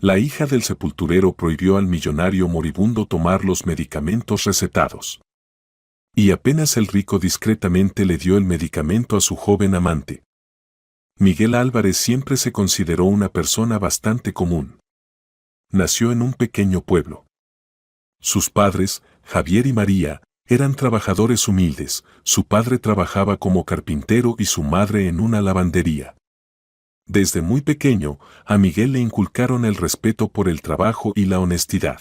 La hija del sepulturero prohibió al millonario moribundo tomar los medicamentos recetados. Y apenas el rico discretamente le dio el medicamento a su joven amante. Miguel Álvarez siempre se consideró una persona bastante común. Nació en un pequeño pueblo. Sus padres, Javier y María, eran trabajadores humildes. Su padre trabajaba como carpintero y su madre en una lavandería. Desde muy pequeño, a Miguel le inculcaron el respeto por el trabajo y la honestidad.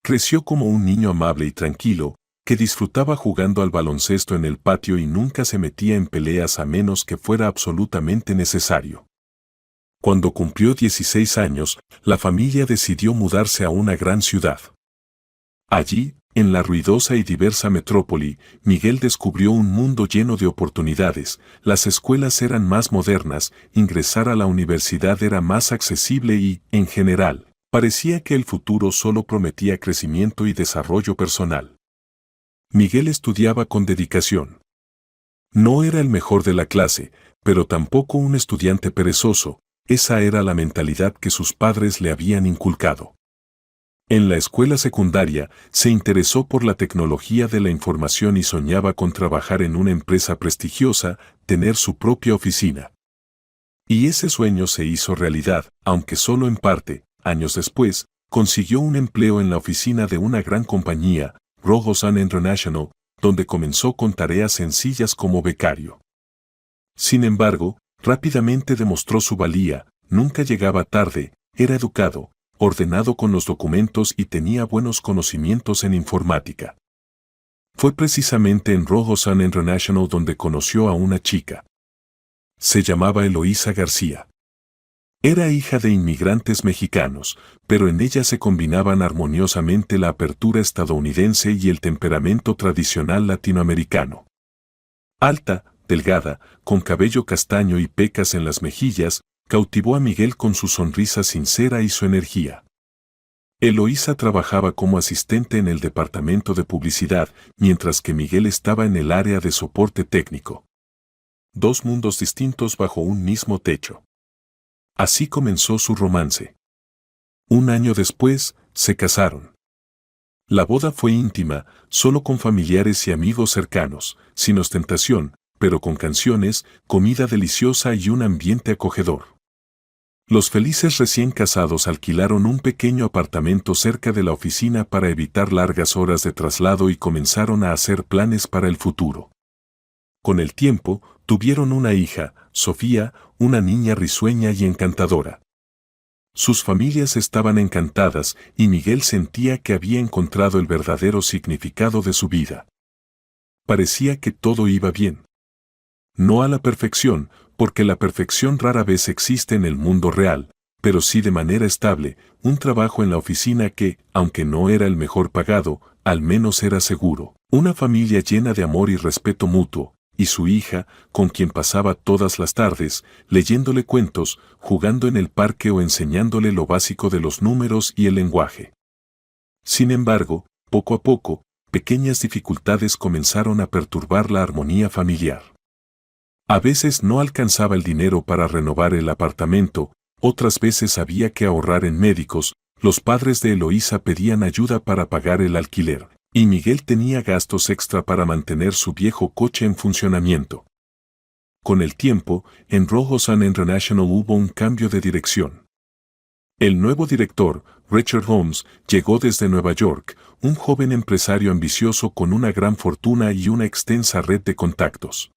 Creció como un niño amable y tranquilo, que disfrutaba jugando al baloncesto en el patio y nunca se metía en peleas a menos que fuera absolutamente necesario. Cuando cumplió 16 años, la familia decidió mudarse a una gran ciudad. Allí, en la ruidosa y diversa metrópoli, Miguel descubrió un mundo lleno de oportunidades. Las escuelas eran más modernas, ingresar a la universidad era más accesible y, en general, parecía que el futuro solo prometía crecimiento y desarrollo personal. Miguel estudiaba con dedicación. No era el mejor de la clase, pero tampoco un estudiante perezoso. Esa era la mentalidad que sus padres le habían inculcado. En la escuela secundaria, se interesó por la tecnología de la información y soñaba con trabajar en una empresa prestigiosa, tener su propia oficina. Y ese sueño se hizo realidad, aunque solo en parte. Años después, consiguió un empleo en la oficina de una gran compañía, Rogosan International, donde comenzó con tareas sencillas como becario. Sin embargo, rápidamente demostró su valía, nunca llegaba tarde, era educado, ordenado con los documentos y tenía buenos conocimientos en informática. Fue precisamente en Rogosan International donde conoció a una chica. Se llamaba Eloísa García. Era hija de inmigrantes mexicanos, pero en ella se combinaban armoniosamente la apertura estadounidense y el temperamento tradicional latinoamericano. Alta, delgada, con cabello castaño y pecas en las mejillas, cautivó a Miguel con su sonrisa sincera y su energía. Eloísa trabajaba como asistente en el departamento de publicidad, mientras que Miguel estaba en el área de soporte técnico. Dos mundos distintos bajo un mismo techo. Así comenzó su romance. Un año después, se casaron. La boda fue íntima, solo con familiares y amigos cercanos, sin ostentación, pero con canciones, comida deliciosa y un ambiente acogedor. Los felices recién casados alquilaron un pequeño apartamento cerca de la oficina para evitar largas horas de traslado y comenzaron a hacer planes para el futuro. Con el tiempo, tuvieron una hija, Sofía, una niña risueña y encantadora. Sus familias estaban encantadas y Miguel sentía que había encontrado el verdadero significado de su vida. Parecía que todo iba bien. No a la perfección, porque la perfección rara vez existe en el mundo real, pero sí de manera estable, un trabajo en la oficina que, aunque no era el mejor pagado, al menos era seguro, una familia llena de amor y respeto mutuo, y su hija, con quien pasaba todas las tardes, leyéndole cuentos, jugando en el parque o enseñándole lo básico de los números y el lenguaje. Sin embargo, poco a poco, pequeñas dificultades comenzaron a perturbar la armonía familiar. A veces no alcanzaba el dinero para renovar el apartamento, otras veces había que ahorrar en médicos, los padres de Eloísa pedían ayuda para pagar el alquiler, y Miguel tenía gastos extra para mantener su viejo coche en funcionamiento. Con el tiempo, en Rogosan International hubo un cambio de dirección. El nuevo director, Richard Holmes, llegó desde Nueva York, un joven empresario ambicioso con una gran fortuna y una extensa red de contactos.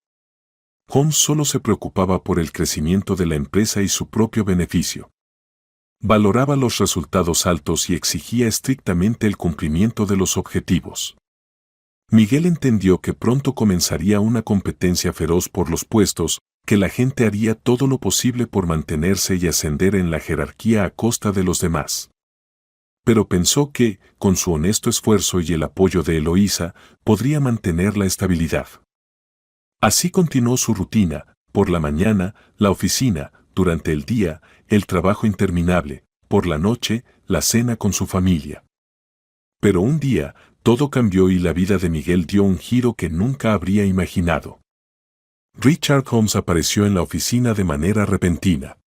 Holmes solo se preocupaba por el crecimiento de la empresa y su propio beneficio. Valoraba los resultados altos y exigía estrictamente el cumplimiento de los objetivos. Miguel entendió que pronto comenzaría una competencia feroz por los puestos, que la gente haría todo lo posible por mantenerse y ascender en la jerarquía a costa de los demás. Pero pensó que, con su honesto esfuerzo y el apoyo de Eloísa, podría mantener la estabilidad. Así continuó su rutina, por la mañana, la oficina, durante el día, el trabajo interminable, por la noche, la cena con su familia. Pero un día, todo cambió y la vida de Miguel dio un giro que nunca habría imaginado. Richard Holmes apareció en la oficina de manera repentina.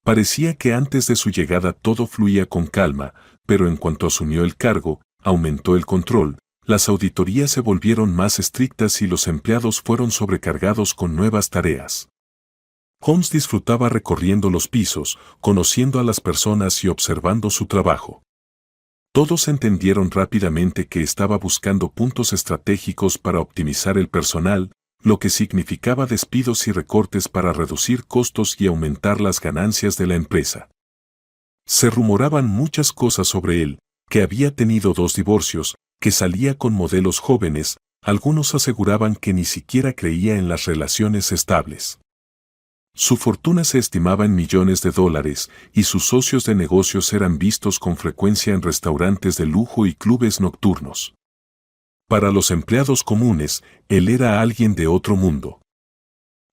Parecía que antes de su llegada todo fluía con calma, pero en cuanto asumió el cargo, aumentó el control, las auditorías se volvieron más estrictas y los empleados fueron sobrecargados con nuevas tareas. Holmes disfrutaba recorriendo los pisos, conociendo a las personas y observando su trabajo. Todos entendieron rápidamente que estaba buscando puntos estratégicos para optimizar el personal, lo que significaba despidos y recortes para reducir costos y aumentar las ganancias de la empresa. Se rumoraban muchas cosas sobre él, que había tenido 2 divorcios, que salía con modelos jóvenes, algunos aseguraban que ni siquiera creía en las relaciones estables. Su fortuna se estimaba en millones de dólares y sus socios de negocios eran vistos con frecuencia en restaurantes de lujo y clubes nocturnos. Para los empleados comunes, él era alguien de otro mundo.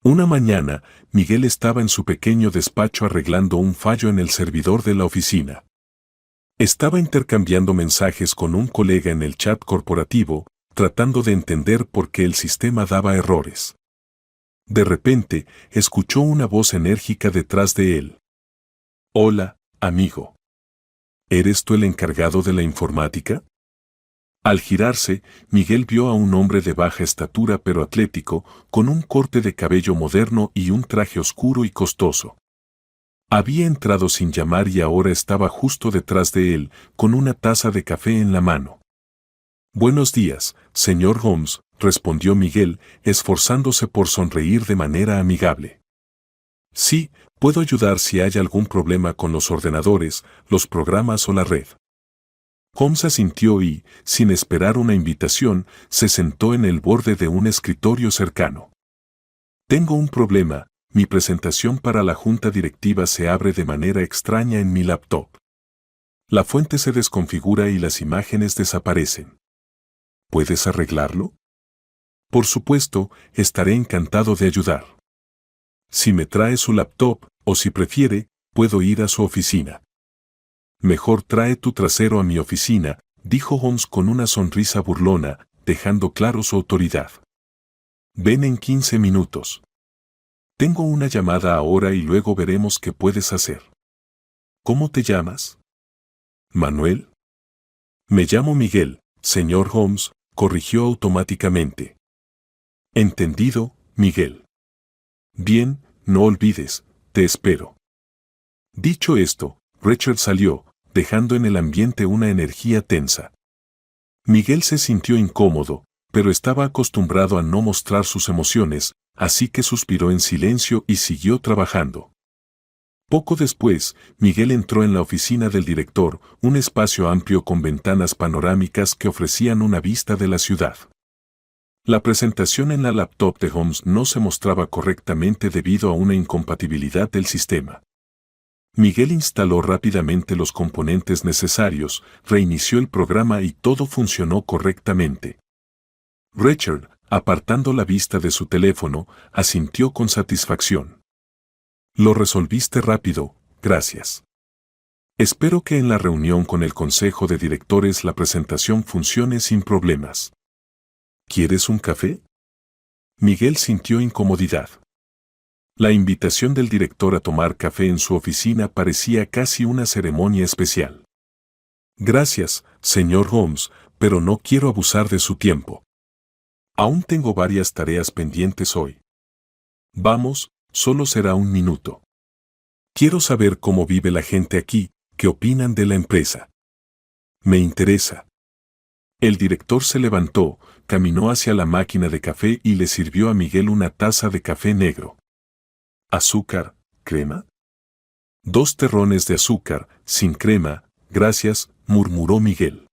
Una mañana, Miguel estaba en su pequeño despacho arreglando un fallo en el servidor de la oficina. Estaba intercambiando mensajes con un colega en el chat corporativo, tratando de entender por qué el sistema daba errores. De repente, escuchó una voz enérgica detrás de él. «Hola, amigo. ¿Eres tú el encargado de la informática?» Al girarse, Miguel vio a un hombre de baja estatura pero atlético, con un corte de cabello moderno y un traje oscuro y costoso. Había entrado sin llamar y ahora estaba justo detrás de él, con una taza de café en la mano. «Buenos días, señor Holmes», respondió Miguel, esforzándose por sonreír de manera amigable. «Sí, puedo ayudar si hay algún problema con los ordenadores, los programas o la red». Holmes asintió y, sin esperar una invitación, se sentó en el borde de un escritorio cercano. «Tengo un problema, mi presentación para la junta directiva se abre de manera extraña en mi laptop. La fuente se desconfigura y las imágenes desaparecen. ¿Puedes arreglarlo?» «Por supuesto, estaré encantado de ayudar. Si me trae su laptop, o si prefiere, puedo ir a su oficina». «Mejor trae tu trasero a mi oficina», dijo Holmes con una sonrisa burlona, dejando claro su autoridad. «Ven en 15 minutos. Tengo una llamada ahora y luego veremos qué puedes hacer». «¿Cómo te llamas?» «Manuel». «Me llamo Miguel, señor Holmes», corrigió automáticamente. «Entendido, Miguel. Bien, no olvides, te espero». Dicho esto, Richard salió, dejando en el ambiente una energía tensa. Miguel se sintió incómodo, pero estaba acostumbrado a no mostrar sus emociones, así que suspiró en silencio y siguió trabajando. Poco después, Miguel entró en la oficina del director, un espacio amplio con ventanas panorámicas que ofrecían una vista de la ciudad. La presentación en la laptop de Holmes no se mostraba correctamente debido a una incompatibilidad del sistema. Miguel instaló rápidamente los componentes necesarios, reinició el programa y todo funcionó correctamente. Richard, apartando la vista de su teléfono, asintió con satisfacción. «Lo resolviste rápido, gracias. Espero que en la reunión con el consejo de directores la presentación funcione sin problemas. ¿Quieres un café?» Miguel sintió incomodidad. La invitación del director a tomar café en su oficina parecía casi una ceremonia especial. «Gracias, señor Holmes, pero no quiero abusar de su tiempo. Aún tengo varias tareas pendientes hoy. Vamos, solo será un minuto. Quiero saber cómo vive la gente aquí, qué opinan de la empresa. Me interesa». El director se levantó, caminó hacia la máquina de café y le sirvió a Miguel una taza de café negro. «¿Azúcar, crema?» «2 terrones de azúcar, sin crema, gracias», murmuró Miguel.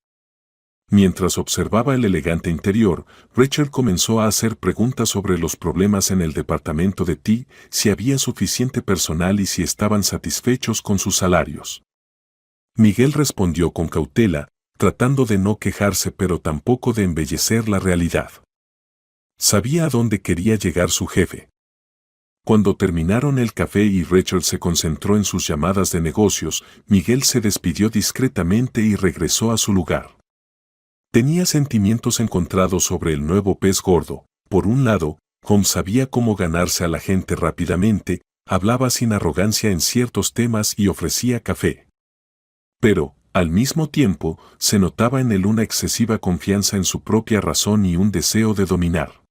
Mientras observaba el elegante interior, Richard comenzó a hacer preguntas sobre los problemas en el departamento de TI, si había suficiente personal y si estaban satisfechos con sus salarios. Miguel respondió con cautela, tratando de no quejarse pero tampoco de embellecer la realidad. Sabía a dónde quería llegar su jefe. Cuando terminaron el café y Richard se concentró en sus llamadas de negocios, Miguel se despidió discretamente y regresó a su lugar. Tenía sentimientos encontrados sobre el nuevo pez gordo. Por un lado, Holmes sabía cómo ganarse a la gente rápidamente, hablaba sin arrogancia en ciertos temas y ofrecía café. Pero, al mismo tiempo, se notaba en él una excesiva confianza en su propia razón y un deseo de dominar.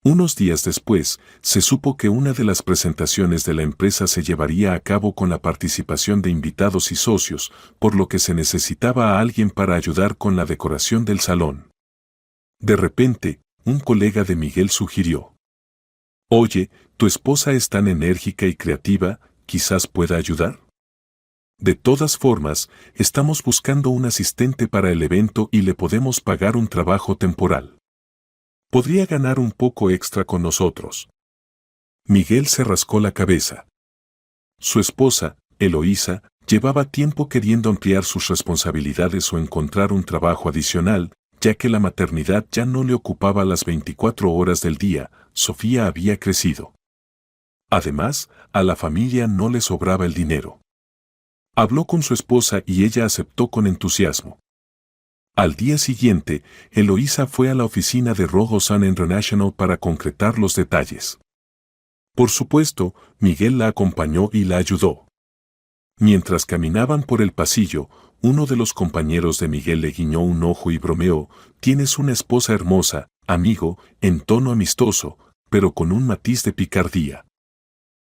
Unos días después, se supo que una de las presentaciones de la empresa se llevaría a cabo con la participación de invitados y socios, por lo que se necesitaba a alguien para ayudar con la decoración del salón. De repente, un colega de Miguel sugirió: «Oye, tu esposa es tan enérgica y creativa, quizás pueda ayudar». De todas formas, estamos buscando un asistente para el evento y le podemos pagar un trabajo temporal. Podría ganar un poco extra con nosotros. Miguel se rascó la cabeza. Su esposa, Eloísa, llevaba tiempo queriendo ampliar sus responsabilidades o encontrar un trabajo adicional, ya que la maternidad ya no le ocupaba las 24 horas del día. Sofía había crecido. Además, a la familia no le sobraba el dinero. Habló con su esposa y ella aceptó con entusiasmo. Al día siguiente, Eloísa fue a la oficina de Rojo Sun International para concretar los detalles. Por supuesto, Miguel la acompañó y la ayudó. Mientras caminaban por el pasillo, uno de los compañeros de Miguel le guiñó un ojo y bromeó: «Tienes una esposa hermosa, amigo», en tono amistoso, pero con un matiz de picardía.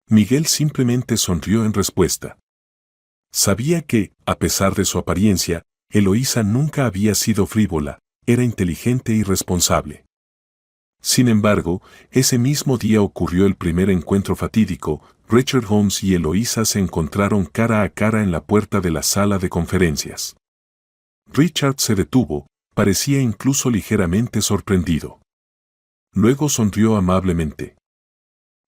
Miguel simplemente sonrió en respuesta. Sabía que, a pesar de su apariencia, Eloísa nunca había sido frívola, era inteligente y responsable. Sin embargo, ese mismo día ocurrió el primer encuentro fatídico. Richard Holmes y Eloísa se encontraron cara a cara en la puerta de la sala de conferencias. Richard se detuvo, parecía incluso ligeramente sorprendido. Luego sonrió amablemente.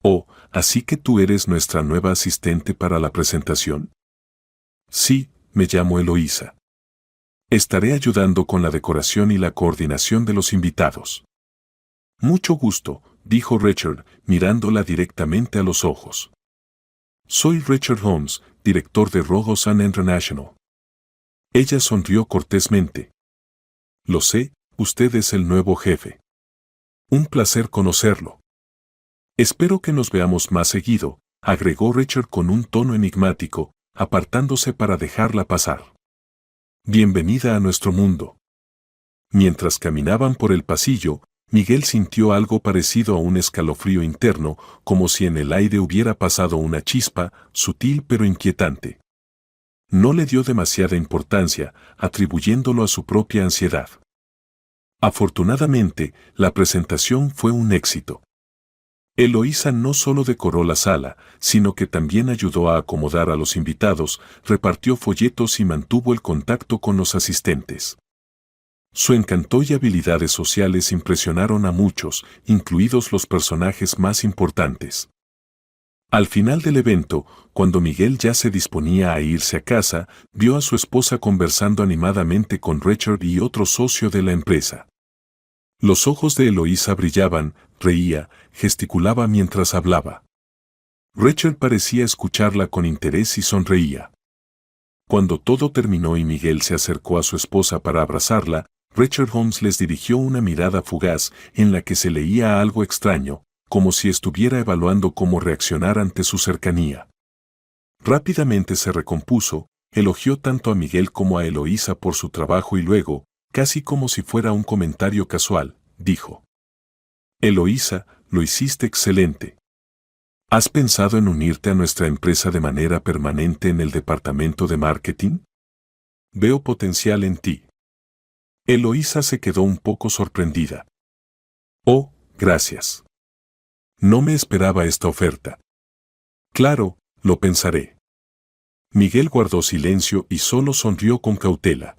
«Oh, ¿así que tú eres nuestra nueva asistente para la presentación?» «Sí, me llamo Eloísa. Estaré ayudando con la decoración y la coordinación de los invitados». «Mucho gusto», dijo Richard, mirándola directamente a los ojos. «Soy Richard Holmes, director de Rojo Sun International». Ella sonrió cortésmente. «Lo sé, usted es el nuevo jefe. Un placer conocerlo. Espero que nos veamos más seguido», agregó Richard con un tono enigmático, apartándose para dejarla pasar. «Bienvenida a nuestro mundo». Mientras caminaban por el pasillo, Miguel sintió algo parecido a un escalofrío interno, como si en el aire hubiera pasado una chispa, sutil pero inquietante. No le dio demasiada importancia, atribuyéndolo a su propia ansiedad. Afortunadamente, la presentación fue un éxito. Eloísa no solo decoró la sala, sino que también ayudó a acomodar a los invitados, repartió folletos y mantuvo el contacto con los asistentes. Su encanto y habilidades sociales impresionaron a muchos, incluidos los personajes más importantes. Al final del evento, cuando Miguel ya se disponía a irse a casa, vio a su esposa conversando animadamente con Richard y otro socio de la empresa. Los ojos de Eloísa brillaban, reía, gesticulaba mientras hablaba. Richard parecía escucharla con interés y sonreía. Cuando todo terminó y Miguel se acercó a su esposa para abrazarla, Richard Holmes les dirigió una mirada fugaz en la que se leía algo extraño, como si estuviera evaluando cómo reaccionar ante su cercanía. Rápidamente se recompuso, elogió tanto a Miguel como a Eloísa por su trabajo y luego, casi como si fuera un comentario casual, dijo: «Eloísa, lo hiciste excelente. ¿Has pensado en unirte a nuestra empresa de manera permanente en el departamento de marketing? Veo potencial en ti». Eloísa se quedó un poco sorprendida. «Oh, gracias. No me esperaba esta oferta». «Claro, lo pensaré». Miguel guardó silencio y solo sonrió con cautela.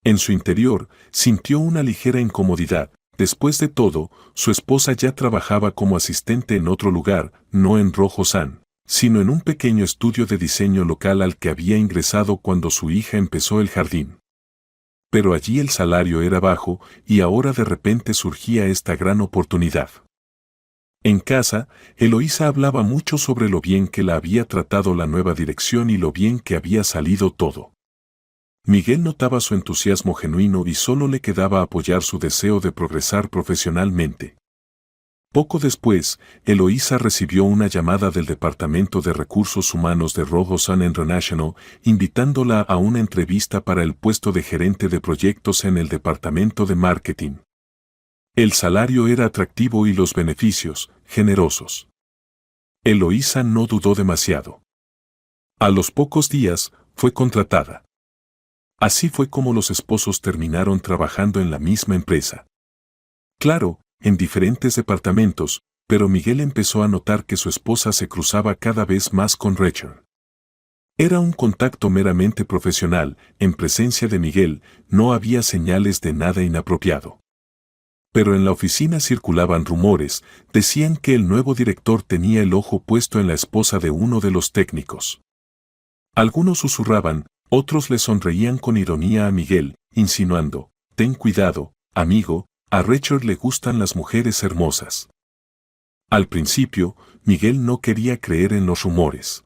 En su interior, sintió una ligera incomodidad. Después de todo, su esposa ya trabajaba como asistente en otro lugar, no en Rojo Sun, sino en un pequeño estudio de diseño local al que había ingresado cuando su hija empezó el jardín. Pero allí el salario era bajo y ahora de repente surgía esta gran oportunidad. En casa, Eloísa hablaba mucho sobre lo bien que la había tratado la nueva dirección y lo bien que había salido todo. Miguel notaba su entusiasmo genuino y solo le quedaba apoyar su deseo de progresar profesionalmente. Poco después, Eloísa recibió una llamada del Departamento de Recursos Humanos de Robosun International invitándola a una entrevista para el puesto de gerente de proyectos en el departamento de marketing. El salario era atractivo y los beneficios, generosos. Eloísa no dudó demasiado. A los pocos días, fue contratada. Así fue como los esposos terminaron trabajando en la misma empresa. Claro, en diferentes departamentos, pero Miguel empezó a notar que su esposa se cruzaba cada vez más con Rachel. Era un contacto meramente profesional, en presencia de Miguel, no había señales de nada inapropiado. Pero en la oficina circulaban rumores, decían que el nuevo director tenía el ojo puesto en la esposa de uno de los técnicos. Algunos susurraban, otros le sonreían con ironía a Miguel, insinuando, «Ten cuidado, amigo, a Rachel le gustan las mujeres hermosas». Al principio, Miguel no quería creer en los rumores.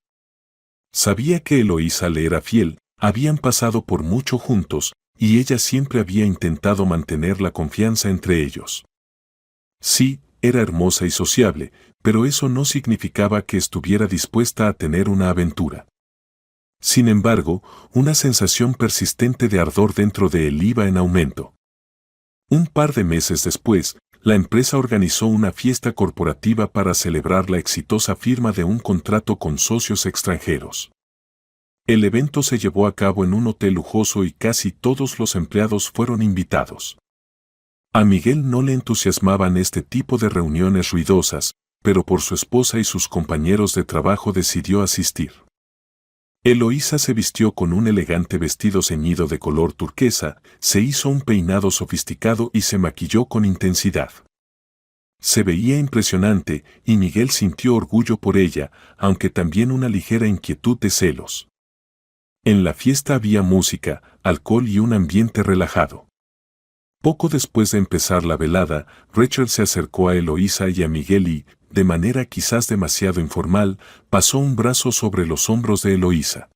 Sabía que Eloísa le era fiel, habían pasado por mucho juntos, y ella siempre había intentado mantener la confianza entre ellos. Sí, era hermosa y sociable, pero eso no significaba que estuviera dispuesta a tener una aventura. Sin embargo, una sensación persistente de ardor dentro de él iba en aumento. Un par de meses después, la empresa organizó una fiesta corporativa para celebrar la exitosa firma de un contrato con socios extranjeros. El evento se llevó a cabo en un hotel lujoso y casi todos los empleados fueron invitados. A Miguel no le entusiasmaban este tipo de reuniones ruidosas, pero por su esposa y sus compañeros de trabajo decidió asistir. Eloísa se vistió con un elegante vestido ceñido de color turquesa, se hizo un peinado sofisticado y se maquilló con intensidad. Se veía impresionante y Miguel sintió orgullo por ella, aunque también una ligera inquietud de celos. En la fiesta había música, alcohol y un ambiente relajado. Poco después de empezar la velada, Rachel se acercó a Eloísa y a Miguel y, de manera quizás demasiado informal, pasó un brazo sobre los hombros de Eloísa.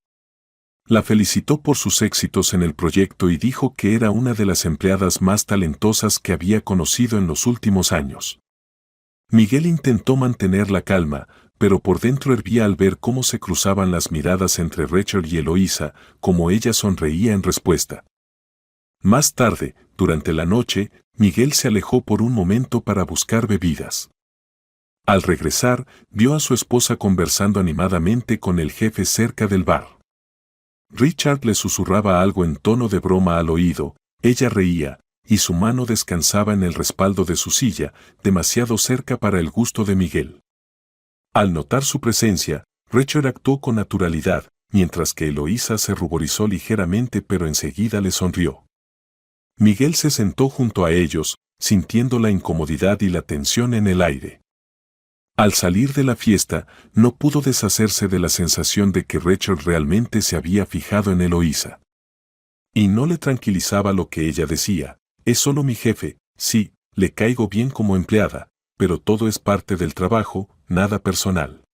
La felicitó por sus éxitos en el proyecto y dijo que era una de las empleadas más talentosas que había conocido en los últimos años. Miguel intentó mantener la calma, pero por dentro hervía al ver cómo se cruzaban las miradas entre Rachel y Eloísa, como ella sonreía en respuesta. Más tarde, durante la noche, Miguel se alejó por un momento para buscar bebidas. Al regresar, vio a su esposa conversando animadamente con el jefe cerca del bar. Richard le susurraba algo en tono de broma al oído, ella reía, y su mano descansaba en el respaldo de su silla, demasiado cerca para el gusto de Miguel. Al notar su presencia, Rachel actuó con naturalidad, mientras que Eloísa se ruborizó ligeramente pero enseguida le sonrió. Miguel se sentó junto a ellos, sintiendo la incomodidad y la tensión en el aire. Al salir de la fiesta, no pudo deshacerse de la sensación de que Rachel realmente se había fijado en Eloísa. Y no le tranquilizaba lo que ella decía, es solo mi jefe, sí, le caigo bien como empleada, pero todo es parte del trabajo, nada personal.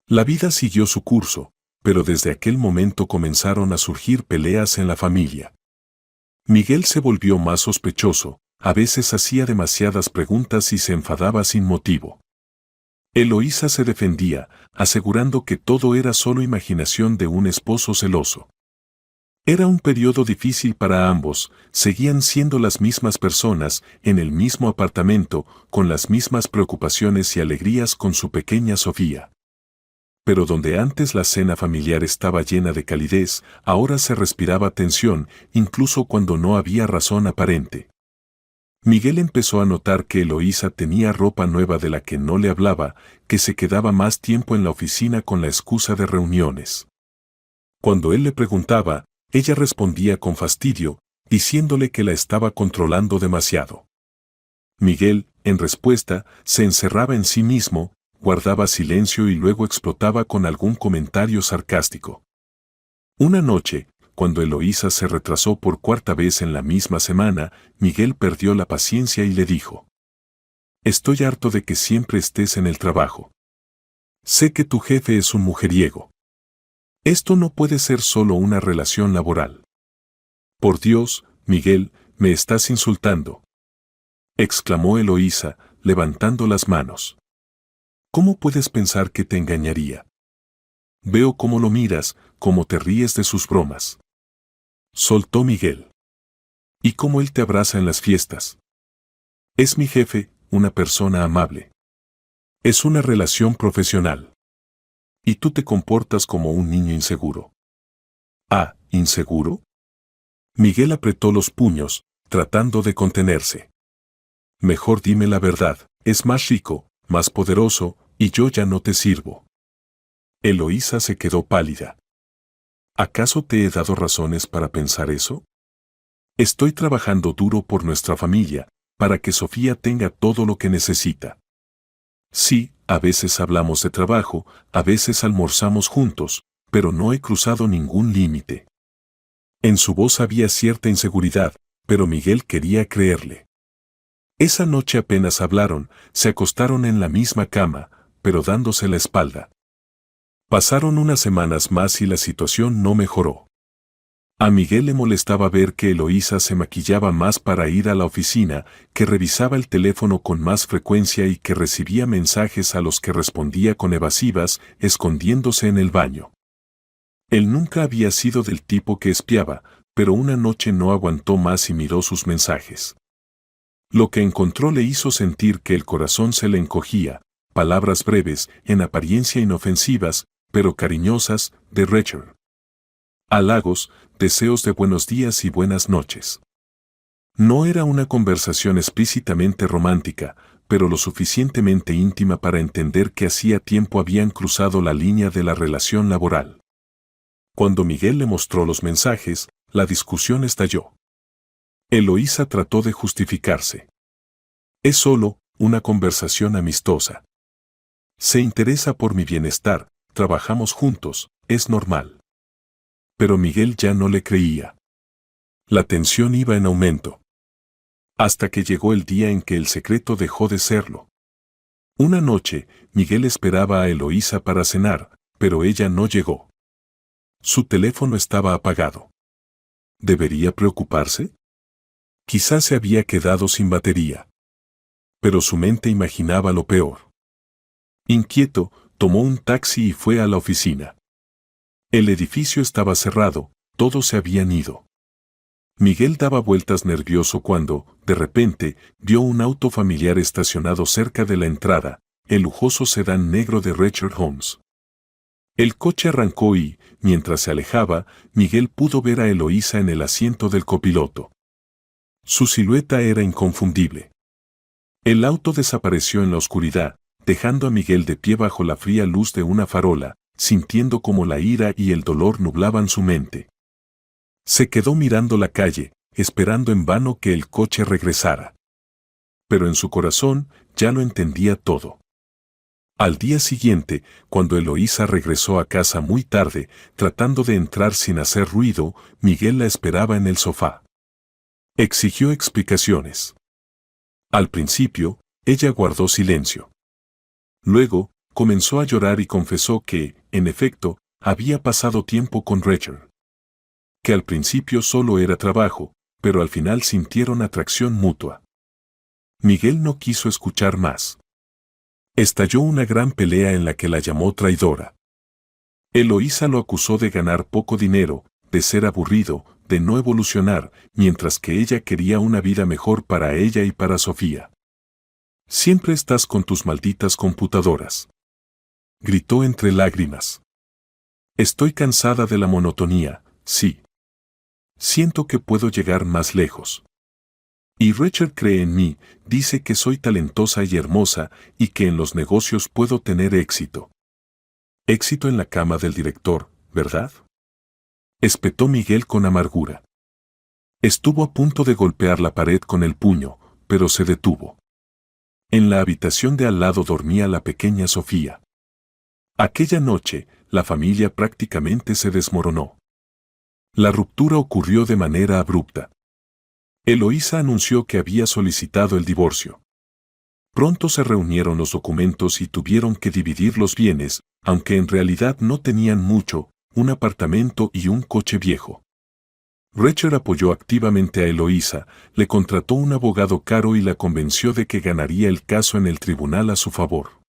La vida siguió su curso, pero desde aquel momento comenzaron a surgir peleas en la familia. Miguel se volvió más sospechoso, a veces hacía demasiadas preguntas y se enfadaba sin motivo. Eloísa se defendía, asegurando que todo era solo imaginación de un esposo celoso. Era un periodo difícil para ambos, seguían siendo las mismas personas, en el mismo apartamento, con las mismas preocupaciones y alegrías con su pequeña Sofía. Pero donde antes la cena familiar estaba llena de calidez, ahora se respiraba tensión, incluso cuando no había razón aparente. Miguel empezó a notar que Eloísa tenía ropa nueva de la que no le hablaba, que se quedaba más tiempo en la oficina con la excusa de reuniones. Cuando él le preguntaba, ella respondía con fastidio, diciéndole que la estaba controlando demasiado. Miguel, en respuesta, se encerraba en sí mismo, guardaba silencio y luego explotaba con algún comentario sarcástico. Una noche, cuando Eloísa se retrasó por cuarta vez en la misma semana, Miguel perdió la paciencia y le dijo: «Estoy harto de que siempre estés en el trabajo. Sé que tu jefe es un mujeriego. Esto no puede ser solo una relación laboral». «Por Dios, Miguel, me estás insultando», exclamó Eloísa, levantando las manos. ¿Cómo puedes pensar que te engañaría? Veo cómo lo miras, cómo te ríes de sus bromas. Soltó Miguel. ¿Y cómo él te abraza en las fiestas? Es mi jefe, una persona amable. Es una relación profesional. Y tú te comportas como un niño inseguro. Ah, ¿inseguro? Miguel apretó los puños, tratando de contenerse. Mejor dime la verdad, es más rico, más poderoso, y yo ya no te sirvo. Eloísa se quedó pálida. ¿Acaso te he dado razones para pensar eso? Estoy trabajando duro por nuestra familia, para que Sofía tenga todo lo que necesita. Sí, a veces hablamos de trabajo, a veces almorzamos juntos, pero no he cruzado ningún límite. En su voz había cierta inseguridad, pero Miguel quería creerle. Esa noche apenas hablaron, se acostaron en la misma cama, pero dándose la espalda. Pasaron unas semanas más y la situación no mejoró. A Miguel le molestaba ver que Eloísa se maquillaba más para ir a la oficina, que revisaba el teléfono con más frecuencia y que recibía mensajes a los que respondía con evasivas, escondiéndose en el baño. Él nunca había sido del tipo que espiaba, pero una noche no aguantó más y miró sus mensajes. Lo que encontró le hizo sentir que el corazón se le encogía, palabras breves, en apariencia inofensivas, pero cariñosas, de Rachel. Halagos, deseos de buenos días y buenas noches. No era una conversación explícitamente romántica, pero lo suficientemente íntima para entender que hacía tiempo habían cruzado la línea de la relación laboral. Cuando Miguel le mostró los mensajes, la discusión estalló. Eloísa trató de justificarse. Es solo una conversación amistosa. Se interesa por mi bienestar, trabajamos juntos, es normal. Pero Miguel ya no le creía. La tensión iba en aumento. Hasta que llegó el día en que el secreto dejó de serlo. Una noche, Miguel esperaba a Eloísa para cenar, pero ella no llegó. Su teléfono estaba apagado. ¿Debería preocuparse? Quizás se había quedado sin batería. Pero su mente imaginaba lo peor. Inquieto, tomó un taxi y fue a la oficina. El edificio estaba cerrado, todos se habían ido. Miguel daba vueltas nervioso cuando, de repente, vio un auto familiar estacionado cerca de la entrada, el lujoso sedán negro de Rachel Holmes. El coche arrancó y, mientras se alejaba, Miguel pudo ver a Eloísa en el asiento del copiloto. Su silueta era inconfundible. El auto desapareció en la oscuridad, dejando a Miguel de pie bajo la fría luz de una farola, sintiendo como la ira y el dolor nublaban su mente. Se quedó mirando la calle, esperando en vano que el coche regresara. Pero en su corazón ya lo entendía todo. Al día siguiente, cuando Eloísa regresó a casa muy tarde, tratando de entrar sin hacer ruido, Miguel la esperaba en el sofá. Exigió explicaciones. Al principio, ella guardó silencio. Luego, comenzó a llorar y confesó que, en efecto, había pasado tiempo con Rachel. Que al principio solo era trabajo, pero al final sintieron atracción mutua. Miguel no quiso escuchar más. Estalló una gran pelea en la que la llamó traidora. Eloísa lo acusó de ganar poco dinero, de ser aburrido, de no evolucionar, mientras que ella quería una vida mejor para ella y para Sofía. Siempre estás con tus malditas computadoras. Gritó entre lágrimas. Estoy cansada de la monotonía, sí. Siento que puedo llegar más lejos. Y Rachel cree en mí, dice que soy talentosa y hermosa y que en los negocios puedo tener éxito. Éxito en la cama del director, ¿verdad? Espetó Miguel con amargura. Estuvo a punto de golpear la pared con el puño, pero se detuvo. En la habitación de al lado dormía la pequeña Sofía. Aquella noche, la familia prácticamente se desmoronó. La ruptura ocurrió de manera abrupta. Eloísa anunció que había solicitado el divorcio. Pronto se reunieron los documentos y tuvieron que dividir los bienes, aunque en realidad no tenían mucho, un apartamento y un coche viejo. Recher apoyó activamente a Eloísa, le contrató un abogado caro y la convenció de que ganaría el caso en el tribunal a su favor.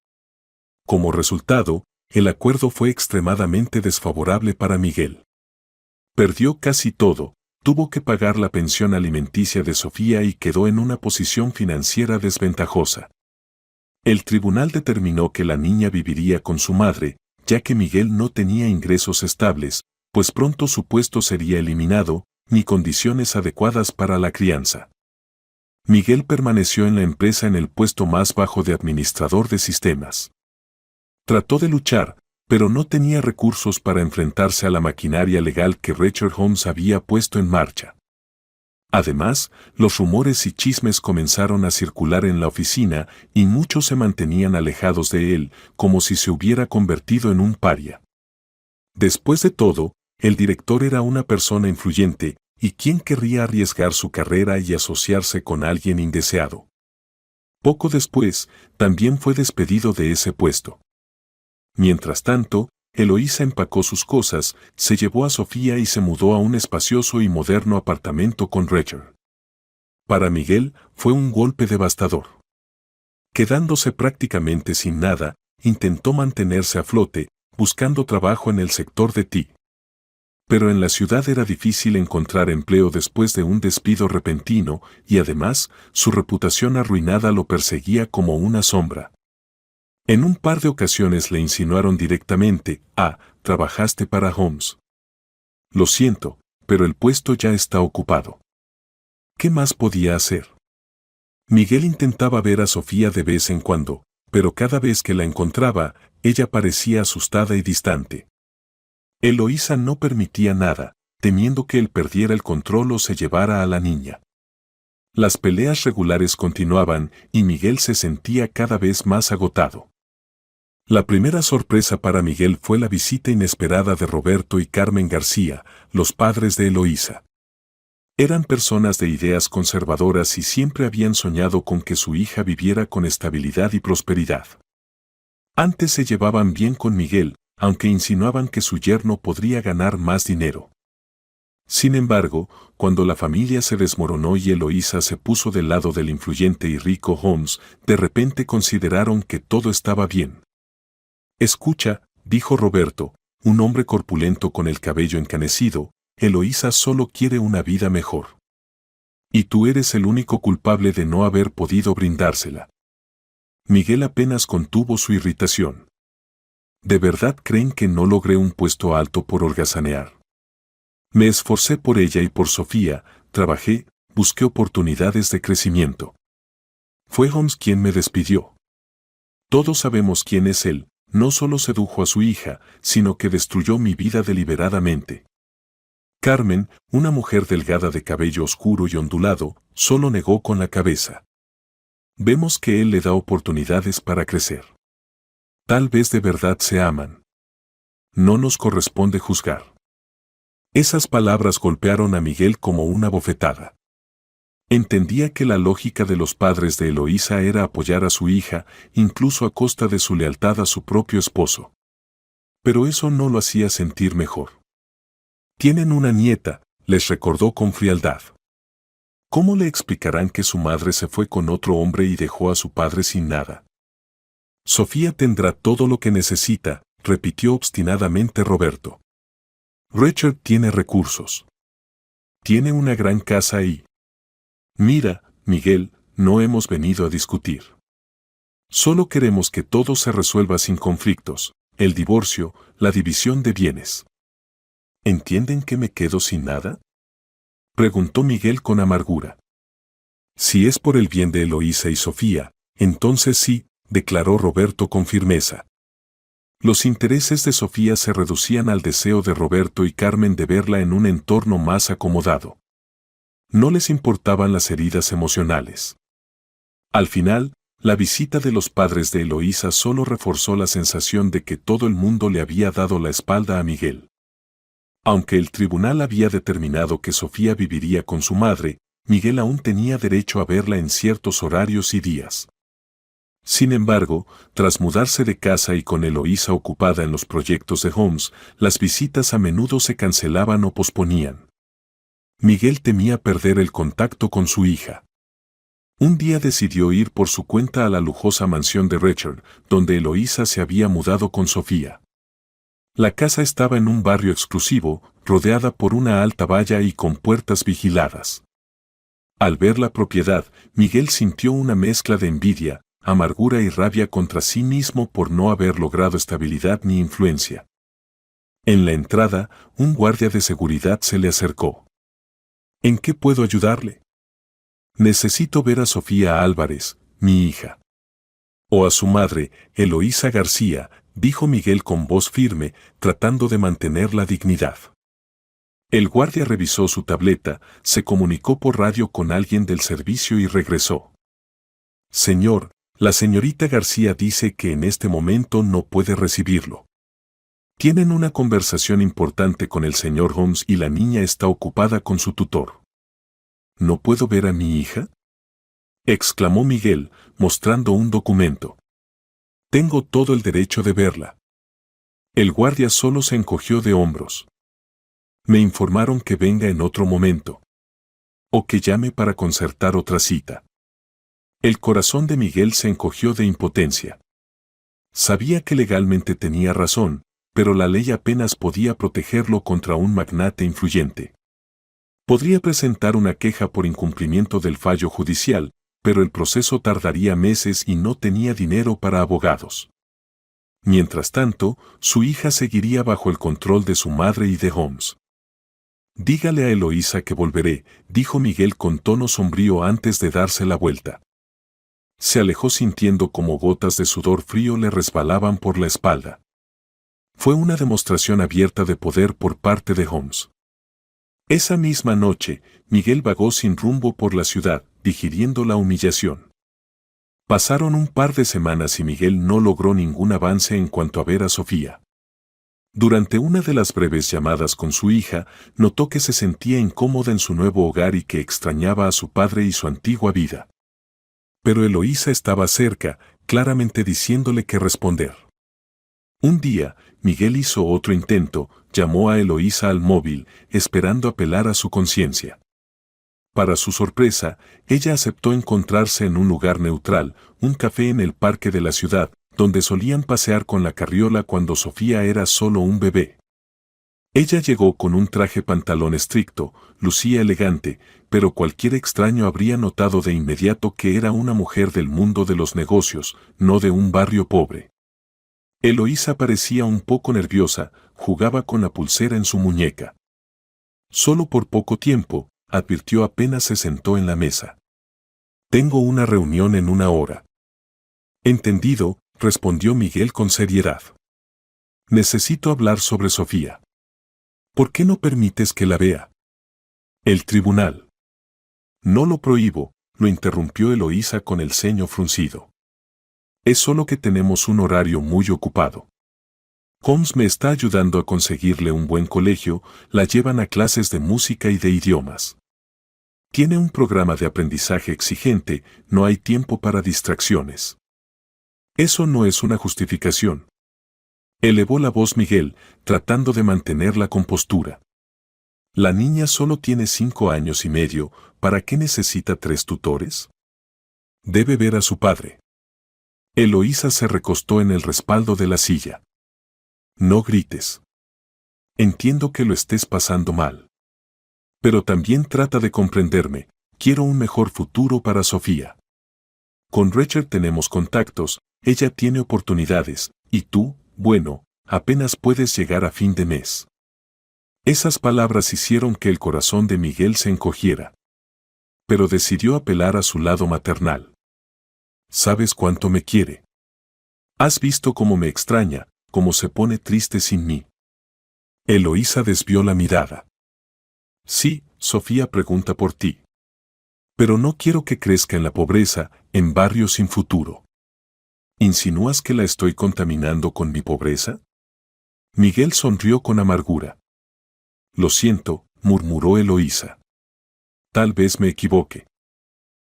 Como resultado, el acuerdo fue extremadamente desfavorable para Miguel. Perdió casi todo, tuvo que pagar la pensión alimenticia de Sofía y quedó en una posición financiera desventajosa. El tribunal determinó que la niña viviría con su madre, ya que Miguel no tenía ingresos estables, pues pronto su puesto sería eliminado, ni condiciones adecuadas para la crianza. Miguel permaneció en la empresa en el puesto más bajo de administrador de sistemas. Trató de luchar, pero no tenía recursos para enfrentarse a la maquinaria legal que Recher Homes había puesto en marcha. Además, los rumores y chismes comenzaron a circular en la oficina y muchos se mantenían alejados de él, como si se hubiera convertido en un paria. Después de todo, el director era una persona influyente, ¿y quién querría arriesgar su carrera y asociarse con alguien indeseado? Poco después, también fue despedido de ese puesto. Mientras tanto, Eloísa empacó sus cosas, se llevó a Sofía y se mudó a un espacioso y moderno apartamento con Recher. Para Miguel, fue un golpe devastador. Quedándose prácticamente sin nada, intentó mantenerse a flote, buscando trabajo en el sector de TI. Pero en la ciudad era difícil encontrar empleo después de un despido repentino y además, su reputación arruinada lo perseguía como una sombra. En un par de ocasiones le insinuaron directamente, trabajaste para Homes. Lo siento, pero el puesto ya está ocupado. ¿Qué más podía hacer? Miguel intentaba ver a Sofía de vez en cuando, pero cada vez que la encontraba, ella parecía asustada y distante. Eloísa no permitía nada, temiendo que él perdiera el control o se llevara a la niña. Las peleas regulares continuaban y Miguel se sentía cada vez más agotado. La primera sorpresa para Miguel fue la visita inesperada de Roberto y Carmen García, los padres de Eloísa. Eran personas de ideas conservadoras y siempre habían soñado con que su hija viviera con estabilidad y prosperidad. Antes se llevaban bien con Miguel, aunque insinuaban que su yerno podría ganar más dinero. Sin embargo, cuando la familia se desmoronó y Eloísa se puso del lado del influyente y rico Homes, de repente consideraron que todo estaba bien. Escucha, dijo Roberto, un hombre corpulento con el cabello encanecido, Eloísa solo quiere una vida mejor. Y tú eres el único culpable de no haber podido brindársela. Miguel apenas contuvo su irritación. ¿De verdad creen que no logré un puesto alto por holgazanear? Me esforcé por ella y por Sofía, trabajé, busqué oportunidades de crecimiento. Fue Homes quien me despidió. Todos sabemos quién es él, no solo sedujo a su hija, sino que destruyó mi vida deliberadamente. Carmen, una mujer delgada de cabello oscuro y ondulado, solo negó con la cabeza. Vemos que él le da oportunidades para crecer. Tal vez de verdad se aman. No nos corresponde juzgar. Esas palabras golpearon a Miguel como una bofetada. Entendía que la lógica de los padres de Eloísa era apoyar a su hija, incluso a costa de su lealtad a su propio esposo. Pero eso no lo hacía sentir mejor. Tienen una nieta, les recordó con frialdad. ¿Cómo le explicarán que su madre se fue con otro hombre y dejó a su padre sin nada? Sofía tendrá todo lo que necesita, repitió obstinadamente Roberto. Recher tiene recursos. Tiene una gran casa y... Mira, Miguel, no hemos venido a discutir. Solo queremos que todo se resuelva sin conflictos, el divorcio, la división de bienes. ¿Entienden que me quedo sin nada? Preguntó Miguel con amargura. Si es por el bien de Eloísa y Sofía, entonces sí, declaró Roberto con firmeza. Los intereses de Sofía se reducían al deseo de Roberto y Carmen de verla en un entorno más acomodado. No les importaban las heridas emocionales. Al final, la visita de los padres de Eloísa solo reforzó la sensación de que todo el mundo le había dado la espalda a Miguel. Aunque el tribunal había determinado que Sofía viviría con su madre, Miguel aún tenía derecho a verla en ciertos horarios y días. Sin embargo, tras mudarse de casa y con Eloísa ocupada en los proyectos de Homes, las visitas a menudo se cancelaban o posponían. Miguel temía perder el contacto con su hija. Un día decidió ir por su cuenta a la lujosa mansión de Richard, donde Eloísa se había mudado con Sofía. La casa estaba en un barrio exclusivo, rodeada por una alta valla y con puertas vigiladas. Al ver la propiedad, Miguel sintió una mezcla de envidia, amargura y rabia contra sí mismo por no haber logrado estabilidad ni influencia. En la entrada, un guardia de seguridad se le acercó. ¿En qué puedo ayudarle? Necesito ver a Sofía Álvarez, mi hija. O a su madre, Eloísa García, dijo Miguel con voz firme, tratando de mantener la dignidad. El guardia revisó su tableta, se comunicó por radio con alguien del servicio y regresó. Señor, la señorita García dice que en este momento no puede recibirlo. Tienen una conversación importante con el señor Holmes y la niña está ocupada con su tutor. ¿No puedo ver a mi hija?, exclamó Miguel, mostrando un documento. Tengo todo el derecho de verla. El guardia solo se encogió de hombros. Me informaron que venga en otro momento. O que llame para concertar otra cita. El corazón de Miguel se encogió de impotencia. Sabía que legalmente tenía razón, pero la ley apenas podía protegerlo contra un magnate influyente. Podría presentar una queja por incumplimiento del fallo judicial, pero el proceso tardaría meses y no tenía dinero para abogados. Mientras tanto, su hija seguiría bajo el control de su madre y de Holmes. Dígale a Eloísa que volveré, dijo Miguel con tono sombrío antes de darse la vuelta. Se alejó sintiendo como gotas de sudor frío le resbalaban por la espalda. Fue una demostración abierta de poder por parte de Holmes. Esa misma noche, Miguel vagó sin rumbo por la ciudad, digiriendo la humillación. Pasaron un par de semanas y Miguel no logró ningún avance en cuanto a ver a Sofía. Durante una de las breves llamadas con su hija, notó que se sentía incómoda en su nuevo hogar y que extrañaba a su padre y su antigua vida. Pero Eloísa estaba cerca, claramente diciéndole qué responder. Un día, Miguel hizo otro intento, llamó a Eloísa al móvil, esperando apelar a su conciencia. Para su sorpresa, ella aceptó encontrarse en un lugar neutral, un café en el parque de la ciudad, donde solían pasear con la carriola cuando Sofía era solo un bebé. Ella llegó con un traje pantalón estricto, lucía elegante, pero cualquier extraño habría notado de inmediato que era una mujer del mundo de los negocios, no de un barrio pobre. Eloísa parecía un poco nerviosa, jugaba con la pulsera en su muñeca. Solo por poco tiempo, advirtió apenas se sentó en la mesa. Tengo una reunión en 1 hora. Entendido, respondió Miguel con seriedad. Necesito hablar sobre Sofía. ¿Por qué no permites que la vea? El tribunal. No lo prohíbo, lo interrumpió Eloísa con el ceño fruncido. Es solo que tenemos un horario muy ocupado. Holmes me está ayudando a conseguirle un buen colegio, la llevan a clases de música y de idiomas. Tiene un programa de aprendizaje exigente, no hay tiempo para distracciones. Eso no es una justificación. Elevó la voz Miguel, tratando de mantener la compostura. La niña solo tiene 5 años y medio, ¿para qué necesita 3 tutores? Debe ver a su padre. Eloísa se recostó en el respaldo de la silla. No grites. Entiendo que lo estés pasando mal. Pero también trata de comprenderme, quiero un mejor futuro para Sofía. Con Richard tenemos contactos, ella tiene oportunidades, y tú, bueno, apenas puedes llegar a fin de mes. Esas palabras hicieron que el corazón de Miguel se encogiera. Pero decidió apelar a su lado maternal. ¿Sabes cuánto me quiere? ¿Has visto cómo me extraña, cómo se pone triste sin mí? Eloísa desvió la mirada. Sí, Sofía pregunta por ti. Pero no quiero que crezca en la pobreza, en barrios sin futuro. ¿Insinúas que la estoy contaminando con mi pobreza? Miguel sonrió con amargura. Lo siento, murmuró Eloísa. Tal vez me equivoque.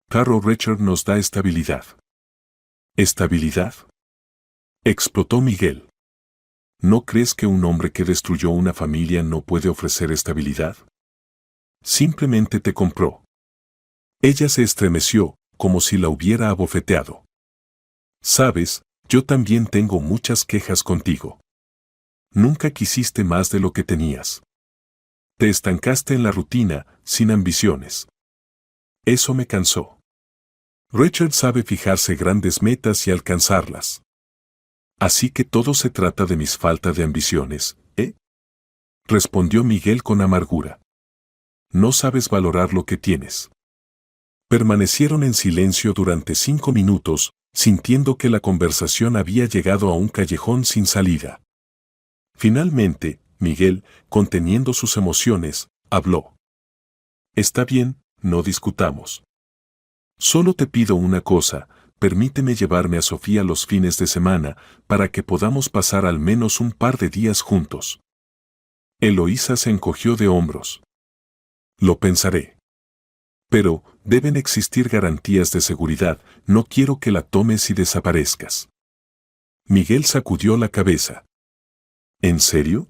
Caro Richard nos da estabilidad. ¿Estabilidad? Explotó Miguel. ¿No crees que un hombre que destruyó una familia no puede ofrecer estabilidad? Simplemente te compró. Ella se estremeció, como si la hubiera abofeteado. Sabes, yo también tengo muchas quejas contigo. Nunca quisiste más de lo que tenías. Te estancaste en la rutina, sin ambiciones. Eso me cansó. Richard sabe fijarse grandes metas y alcanzarlas. Así que todo se trata de mis faltas de ambiciones, ¿eh? Respondió Miguel con amargura. No sabes valorar lo que tienes. Permanecieron en silencio durante 5 minutos, sintiendo que la conversación había llegado a un callejón sin salida. Finalmente, Miguel, conteniendo sus emociones, habló. Está bien, no discutamos. Solo te pido una cosa, permíteme llevarme a Sofía los fines de semana, para que podamos pasar al menos un par de días juntos. Eloísa se encogió de hombros. Lo pensaré. Pero, deben existir garantías de seguridad, no quiero que la tomes y desaparezcas. Miguel sacudió la cabeza. ¿En serio?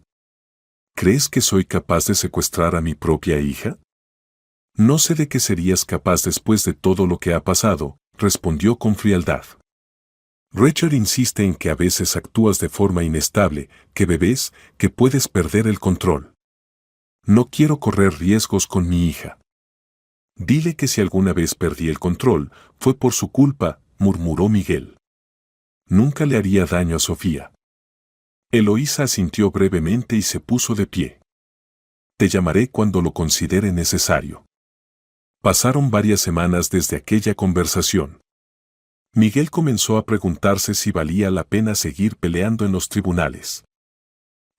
¿Crees que soy capaz de secuestrar a mi propia hija? No sé de qué serías capaz después de todo lo que ha pasado, respondió con frialdad. Richard insiste en que a veces actúas de forma inestable, que bebés, que puedes perder el control. No quiero correr riesgos con mi hija. Dile que si alguna vez perdí el control, fue por su culpa, murmuró Miguel. Nunca le haría daño a Sofía. Eloísa asintió brevemente y se puso de pie. Te llamaré cuando lo considere necesario. Pasaron varias semanas desde aquella conversación. Miguel comenzó a preguntarse si valía la pena seguir peleando en los tribunales.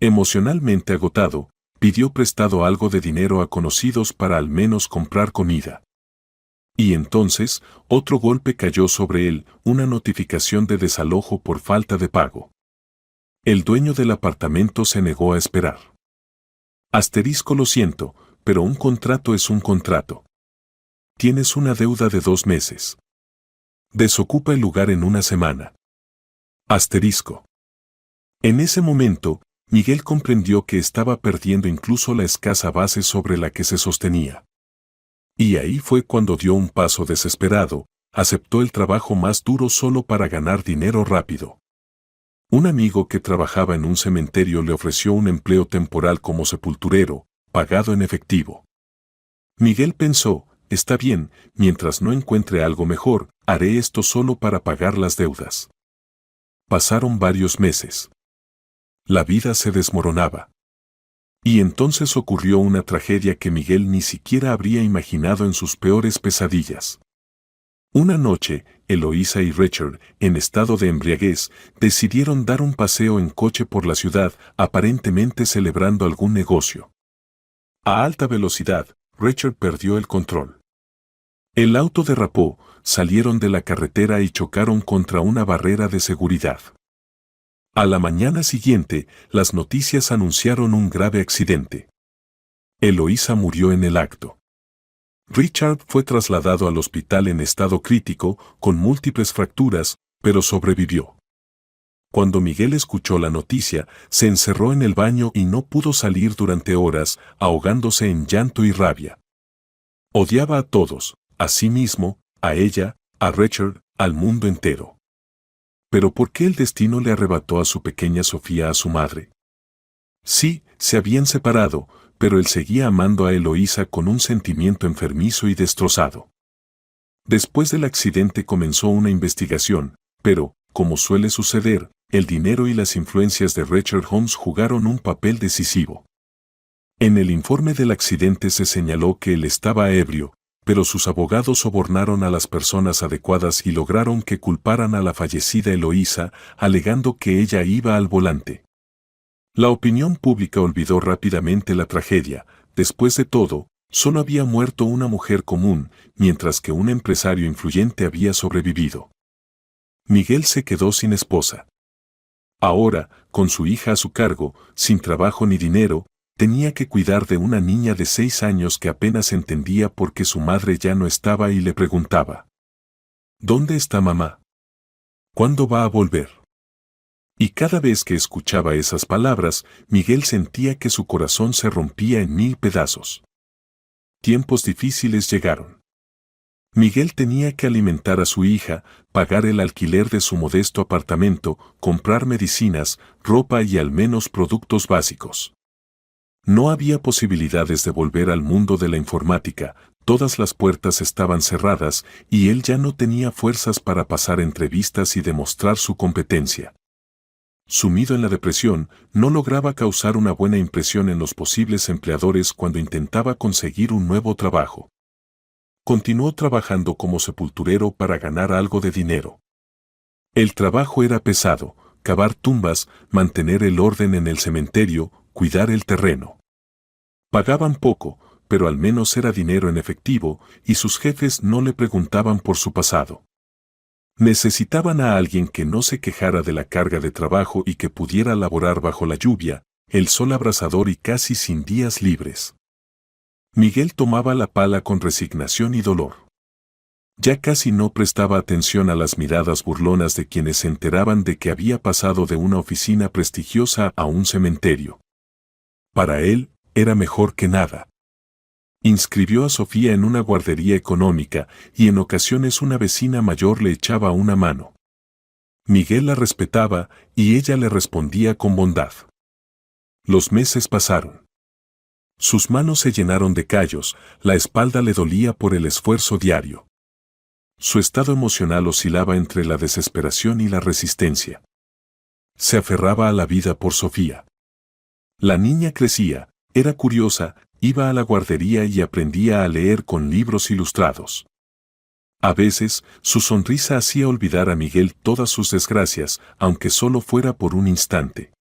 Emocionalmente agotado, pidió prestado algo de dinero a conocidos para al menos comprar comida. Y entonces, otro golpe cayó sobre él, una notificación de desalojo por falta de pago. El dueño del apartamento se negó a esperar. Lo siento, pero un contrato es un contrato. Tienes una deuda de 2 meses. Desocupa el lugar en una semana. En ese momento, Miguel comprendió que estaba perdiendo incluso la escasa base sobre la que se sostenía. Y ahí fue cuando dio un paso desesperado, aceptó el trabajo más duro solo para ganar dinero rápido. Un amigo que trabajaba en un cementerio le ofreció un empleo temporal como sepulturero, pagado en efectivo. Miguel pensó, está bien, mientras no encuentre algo mejor, haré esto solo para pagar las deudas. Pasaron varios meses. La vida se desmoronaba. Y entonces ocurrió una tragedia que Miguel ni siquiera habría imaginado en sus peores pesadillas. Una noche, Eloísa y Richard, en estado de embriaguez, decidieron dar un paseo en coche por la ciudad, aparentemente celebrando algún negocio. A alta velocidad, Richard perdió el control. El auto derrapó, salieron de la carretera y chocaron contra una barrera de seguridad. A la mañana siguiente, las noticias anunciaron un grave accidente. Eloísa murió en el acto. Richard fue trasladado al hospital en estado crítico, con múltiples fracturas, pero sobrevivió. Cuando Miguel escuchó la noticia, se encerró en el baño y no pudo salir durante horas, ahogándose en llanto y rabia. Odiaba a todos, a sí mismo, a ella, a Richard, al mundo entero. ¿Pero por qué el destino le arrebató a su pequeña Sofía a su madre? Sí, se habían separado, pero él seguía amando a Eloísa con un sentimiento enfermizo y destrozado. Después del accidente comenzó una investigación, pero, como suele suceder, el dinero y las influencias de Richard Holmes jugaron un papel decisivo. En el informe del accidente se señaló que él estaba ebrio, pero sus abogados sobornaron a las personas adecuadas y lograron que culparan a la fallecida Eloísa, alegando que ella iba al volante. La opinión pública olvidó rápidamente la tragedia. Después de todo, solo había muerto una mujer común, mientras que un empresario influyente había sobrevivido. Miguel se quedó sin esposa. Ahora, con su hija a su cargo, sin trabajo ni dinero, tenía que cuidar de una niña de 6 años que apenas entendía por qué su madre ya no estaba y le preguntaba: ¿Dónde está mamá? ¿Cuándo va a volver? Y cada vez que escuchaba esas palabras, Miguel sentía que su corazón se rompía en 1000 pedazos. tiempos difíciles llegaron. Miguel tenía que alimentar a su hija, pagar el alquiler de su modesto apartamento, comprar medicinas, ropa y al menos productos básicos. No había posibilidades de volver al mundo de la informática, todas las puertas estaban cerradas y él ya no tenía fuerzas para pasar entrevistas y demostrar su competencia. Sumido en la depresión, no lograba causar una buena impresión en los posibles empleadores cuando intentaba conseguir un nuevo trabajo. Continuó trabajando como sepulturero para ganar algo de dinero. El trabajo era pesado: cavar tumbas, mantener el orden en el cementerio, cuidar el terreno. Pagaban poco, pero al menos era dinero en efectivo, y sus jefes no le preguntaban por su pasado. Necesitaban a alguien que no se quejara de la carga de trabajo y que pudiera laborar bajo la lluvia, el sol abrasador y casi sin días libres. Miguel tomaba la pala con resignación y dolor. Ya casi no prestaba atención a las miradas burlonas de quienes se enteraban de que había pasado de una oficina prestigiosa a un cementerio. Para él, era mejor que nada. Inscribió a Sofía en una guardería económica y en ocasiones una vecina mayor le echaba una mano. Miguel la respetaba y ella le respondía con bondad. Los meses pasaron. Sus manos se llenaron de callos, la espalda le dolía por el esfuerzo diario. Su estado emocional oscilaba entre la desesperación y la resistencia. Se aferraba a la vida por Sofía. La niña crecía, era curiosa, iba a la guardería y aprendía a leer con libros ilustrados. A veces, su sonrisa hacía olvidar a Miguel todas sus desgracias, aunque solo fuera por un instante.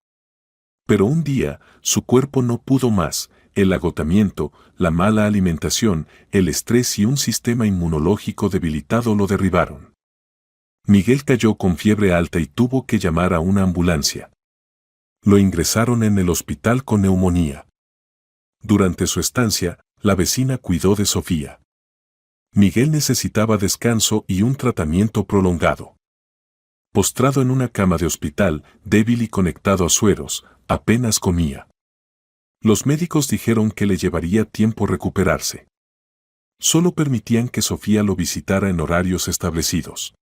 Pero un día, su cuerpo no pudo más: el agotamiento, la mala alimentación, el estrés y un sistema inmunológico debilitado lo derribaron. Miguel cayó con fiebre alta y tuvo que llamar a una ambulancia. Lo ingresaron en el hospital con neumonía. Durante su estancia, la vecina cuidó de Sofía. Miguel necesitaba descanso y un tratamiento prolongado. Postrado en una cama de hospital, débil y conectado a sueros, apenas comía. Los médicos dijeron que le llevaría tiempo recuperarse. Solo permitían que Sofía lo visitara en horarios establecidos.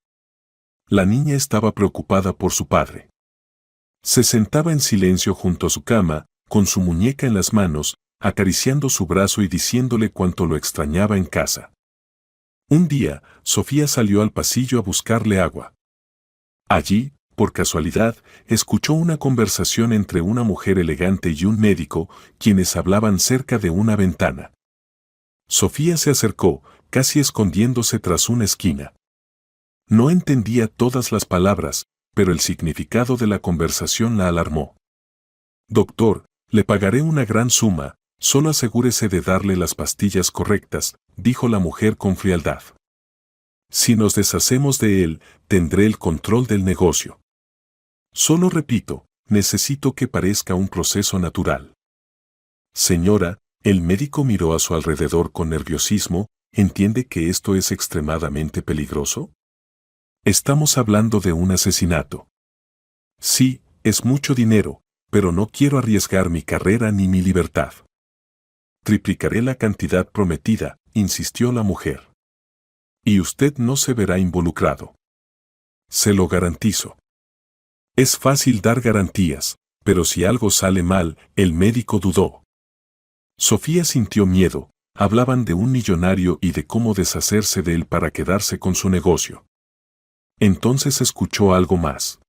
La niña estaba preocupada por su padre. Se sentaba en silencio junto a su cama, con su muñeca en las manos, acariciando su brazo y diciéndole cuánto lo extrañaba en casa. Un día, Sofía salió al pasillo a buscarle agua. Allí, por casualidad, escuchó una conversación entre una mujer elegante y un médico, quienes hablaban cerca de una ventana. Sofía se acercó, casi escondiéndose tras una esquina. No entendía todas las palabras, pero el significado de la conversación la alarmó. «Doctor, le pagaré una gran suma, solo asegúrese de darle las pastillas correctas», dijo la mujer con frialdad. «Si nos deshacemos de él, tendré el control del negocio. Solo repito, necesito que parezca un proceso natural». «Señora», el médico miró a su alrededor con nerviosismo, ¿entiende que esto es extremadamente peligroso? Estamos hablando de un asesinato. Sí, es mucho dinero, pero no quiero arriesgar mi carrera ni mi libertad. Triplicaré la cantidad prometida, insistió la mujer. Y usted no se verá involucrado. Se lo garantizo. Es fácil dar garantías, pero si algo sale mal, el médico dudó. Sofía sintió miedo, hablaban de un millonario y de cómo deshacerse de él para quedarse con su negocio. Entonces escuchó algo más.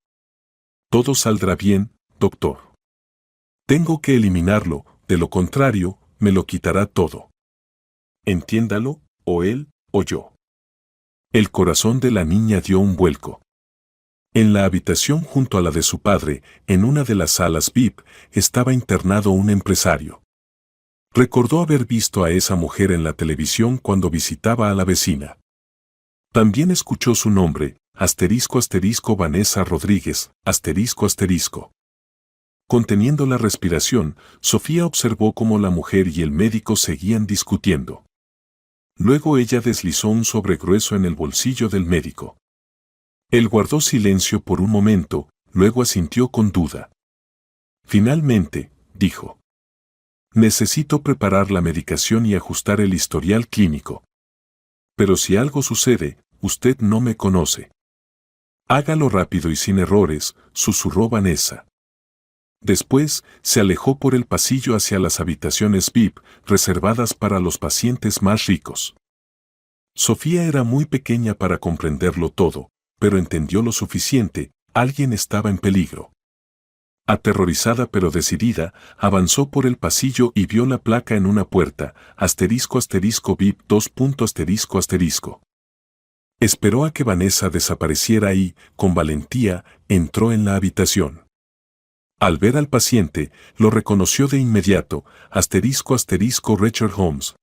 Todo saldrá bien, doctor. Tengo que eliminarlo, de lo contrario, me lo quitará todo. Entiéndalo, o él, o yo. El corazón de la niña dio un vuelco. En la habitación junto a la de su padre, en una de las salas VIP, estaba internado un empresario. Recordó haber visto a esa mujer en la televisión cuando visitaba a la vecina. También escuchó su nombre, *** Vanessa Rodríguez, ***. Conteniendo la respiración, Sofía observó cómo la mujer y el médico seguían discutiendo. Luego ella deslizó un sobre grueso en el bolsillo del médico. Él guardó silencio por un momento, luego asintió con duda. Finalmente, dijo: Necesito preparar la medicación y ajustar el historial clínico. Pero si algo sucede, usted no me conoce. Hágalo rápido y sin errores, susurró Vanessa. Después, se alejó por el pasillo hacia las habitaciones VIP, reservadas para los pacientes más ricos. Sofía era muy pequeña para comprenderlo todo, pero entendió lo suficiente: alguien estaba en peligro. Aterrorizada pero decidida, avanzó por el pasillo y vio la placa en una puerta: **VIP 2. Esperó a que Vanessa desapareciera y, con valentía, entró en la habitación. Al ver al paciente, lo reconoció de inmediato: *Richard Holmes,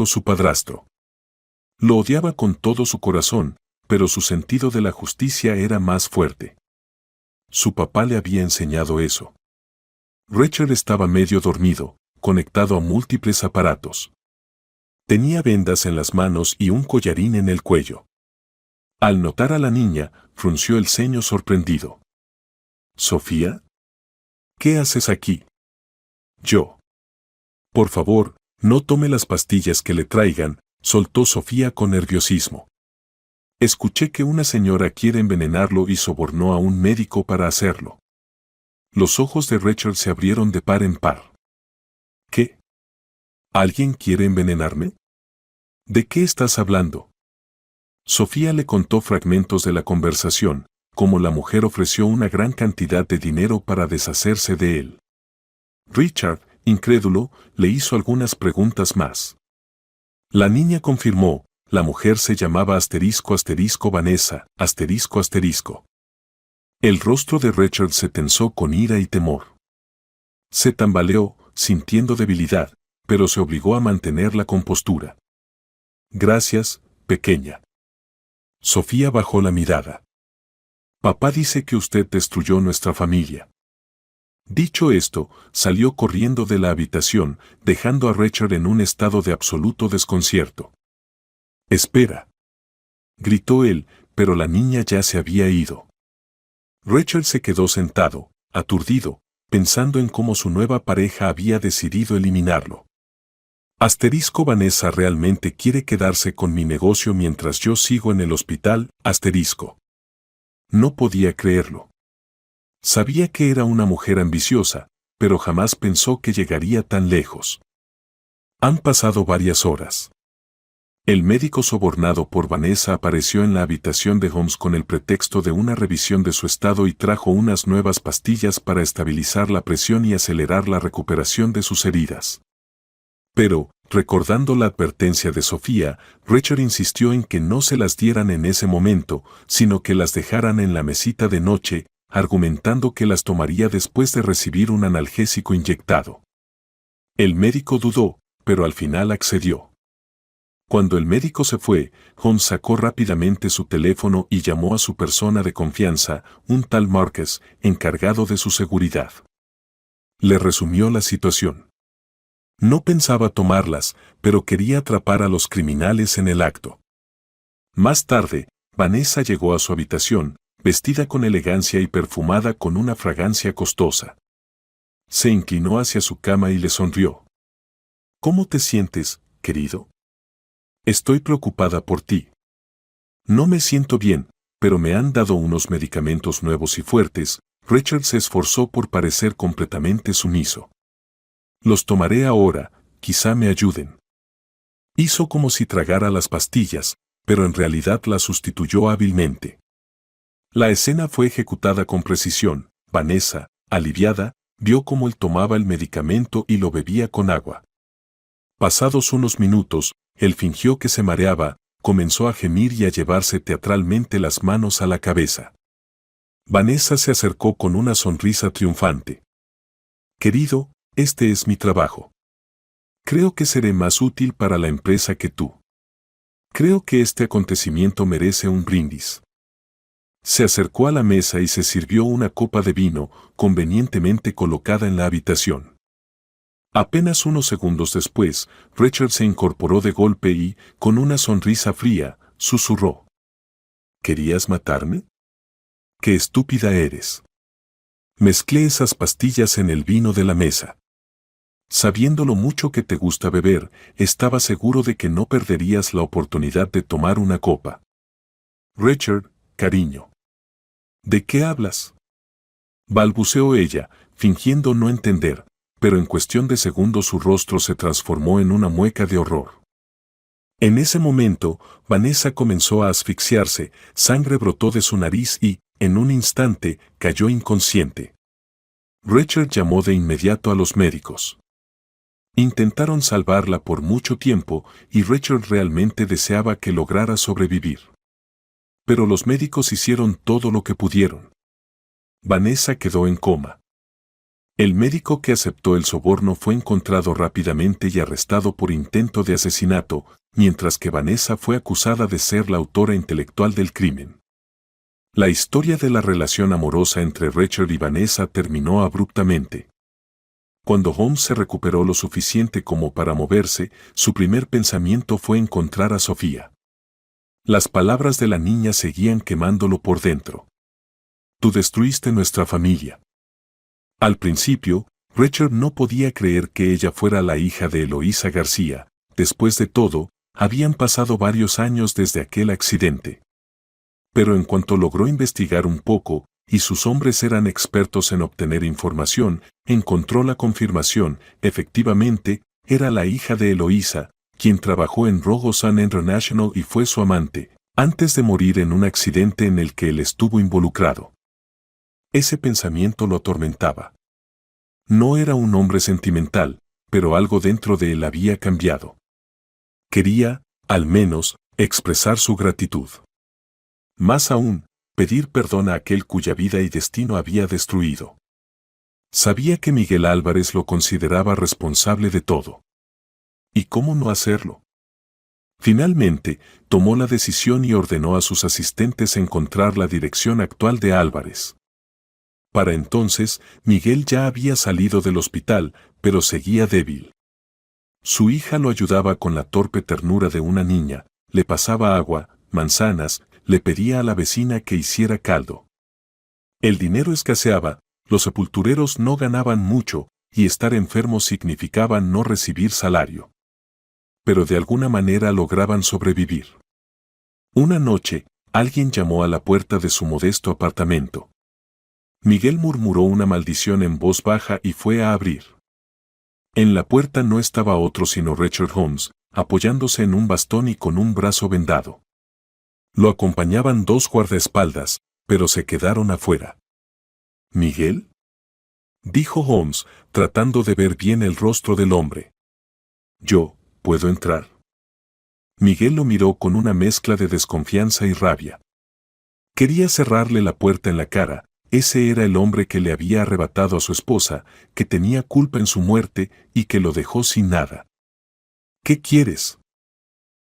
su padrastro. Lo odiaba con todo su corazón, pero su sentido de la justicia era más fuerte. Su papá le había enseñado eso. Richard estaba medio dormido, conectado a múltiples aparatos. Tenía vendas en las manos y un collarín en el cuello. Al notar a la niña, frunció el ceño sorprendido. ¿Sofía? ¿Qué haces aquí? Yo. Por favor, no tome las pastillas que le traigan, soltó Sofía con nerviosismo. Escuché que una señora quiere envenenarlo y sobornó a un médico para hacerlo. Los ojos de Richard se abrieron de par en par. ¿Qué? ¿Alguien quiere envenenarme? ¿De qué estás hablando? Sofía le contó fragmentos de la conversación, como la mujer ofreció una gran cantidad de dinero para deshacerse de él. Richard, incrédulo, le hizo algunas preguntas más. La niña confirmó: la mujer se llamaba *Vanessa, *. El rostro de Richard se tensó con ira y temor. Se tambaleó, sintiendo debilidad, pero se obligó a mantener la compostura. Gracias, pequeña. Sofía bajó la mirada. Papá dice que usted destruyó nuestra familia. Dicho esto, salió corriendo de la habitación, dejando a Richard en un estado de absoluto desconcierto. «Espera», gritó él, pero la niña ya se había ido. Richard se quedó sentado, aturdido, pensando en cómo su nueva pareja había decidido eliminarlo. Vanessa realmente quiere quedarse con mi negocio mientras yo sigo en el hospital. No podía creerlo. Sabía que era una mujer ambiciosa, pero jamás pensó que llegaría tan lejos. Han pasado varias horas. El médico sobornado por Vanessa apareció en la habitación de Holmes con el pretexto de una revisión de su estado y trajo unas nuevas pastillas para estabilizar la presión y acelerar la recuperación de sus heridas. Pero, recordando la advertencia de Sofía, Richard insistió en que no se las dieran en ese momento, sino que las dejaran en la mesita de noche, argumentando que las tomaría después de recibir un analgésico inyectado. El médico dudó, pero al final accedió. Cuando el médico se fue, Holmes sacó rápidamente su teléfono y llamó a su persona de confianza, un tal Márquez, encargado de su seguridad. Le resumió la situación. No pensaba tomarlas, pero quería atrapar a los criminales en el acto. Más tarde, Vanessa llegó a su habitación, vestida con elegancia y perfumada con una fragancia costosa. Se inclinó hacia su cama y le sonrió. ¿Cómo te sientes, querido? Estoy preocupada por ti. No me siento bien, pero me han dado unos medicamentos nuevos y fuertes. Richard se esforzó por parecer completamente sumiso. Los tomaré ahora, quizá me ayuden. Hizo como si tragara las pastillas, pero en realidad las sustituyó hábilmente. La escena fue ejecutada con precisión. Vanessa, aliviada, vio cómo él tomaba el medicamento y lo bebía con agua. Pasados unos minutos, él fingió que se mareaba, comenzó a gemir y a llevarse teatralmente las manos a la cabeza. Vanessa se acercó con una sonrisa triunfante. Querido, este es mi trabajo. Creo que seré más útil para la empresa que tú. Creo que este acontecimiento merece un brindis. Se acercó a la mesa y se sirvió una copa de vino, convenientemente colocada en la habitación. Apenas unos segundos después, Richard se incorporó de golpe y, con una sonrisa fría, susurró. ¿Querías matarme? ¡Qué estúpida eres! Mezclé esas pastillas en el vino de la mesa. Sabiendo lo mucho que te gusta beber, estaba seguro de que no perderías la oportunidad de tomar una copa. Richard, cariño. ¿De qué hablas? Balbuceó ella, fingiendo no entender, pero en cuestión de segundos su rostro se transformó en una mueca de horror. En ese momento, Vanessa comenzó a asfixiarse, sangre brotó de su nariz y, en un instante, cayó inconsciente. Richard llamó de inmediato a los médicos. Intentaron salvarla por mucho tiempo y Richard realmente deseaba que lograra sobrevivir. Pero los médicos hicieron todo lo que pudieron. Vanessa quedó en coma. El médico que aceptó el soborno fue encontrado rápidamente y arrestado por intento de asesinato, mientras que Vanessa fue acusada de ser la autora intelectual del crimen. La historia de la relación amorosa entre Richard y Vanessa terminó abruptamente. Cuando Holmes se recuperó lo suficiente como para moverse, su primer pensamiento fue encontrar a Sofía. Las palabras de la niña seguían quemándolo por dentro. Tú destruiste nuestra familia. Al principio, Richard no podía creer que ella fuera la hija de Eloísa García. Después de todo, habían pasado varios años desde aquel accidente. Pero en cuanto logró investigar un poco, y sus hombres eran expertos en obtener información, encontró la confirmación, efectivamente, era la hija de Eloísa, quien trabajó en Rogo Sun International y fue su amante, antes de morir en un accidente en el que él estuvo involucrado. Ese pensamiento lo atormentaba. No era un hombre sentimental, pero algo dentro de él había cambiado. Quería, al menos, expresar su gratitud. Más aún, pedir perdón a aquel cuya vida y destino había destruido. Sabía que Miguel Álvarez lo consideraba responsable de todo. ¿Y cómo no hacerlo? Finalmente, tomó la decisión y ordenó a sus asistentes encontrar la dirección actual de Álvarez. Para entonces, Miguel ya había salido del hospital, pero seguía débil. Su hija lo ayudaba con la torpe ternura de una niña, le pasaba agua, manzanas, le pedía a la vecina que hiciera caldo. El dinero escaseaba, los sepultureros no ganaban mucho, y estar enfermo significaba no recibir salario. Pero de alguna manera lograban sobrevivir. Una noche, alguien llamó a la puerta de su modesto apartamento. Miguel murmuró una maldición en voz baja y fue a abrir. En la puerta no estaba otro sino Richard Holmes, apoyándose en un bastón y con un brazo vendado. Lo acompañaban dos guardaespaldas, pero se quedaron afuera. ¿Miguel?, dijo Holmes, tratando de ver bien el rostro del hombre. Yo, ¿puedo entrar? Miguel lo miró con una mezcla de desconfianza y rabia. Quería cerrarle la puerta en la cara. Ese era el hombre que le había arrebatado a su esposa, que tenía culpa en su muerte y que lo dejó sin nada. ¿Qué quieres?,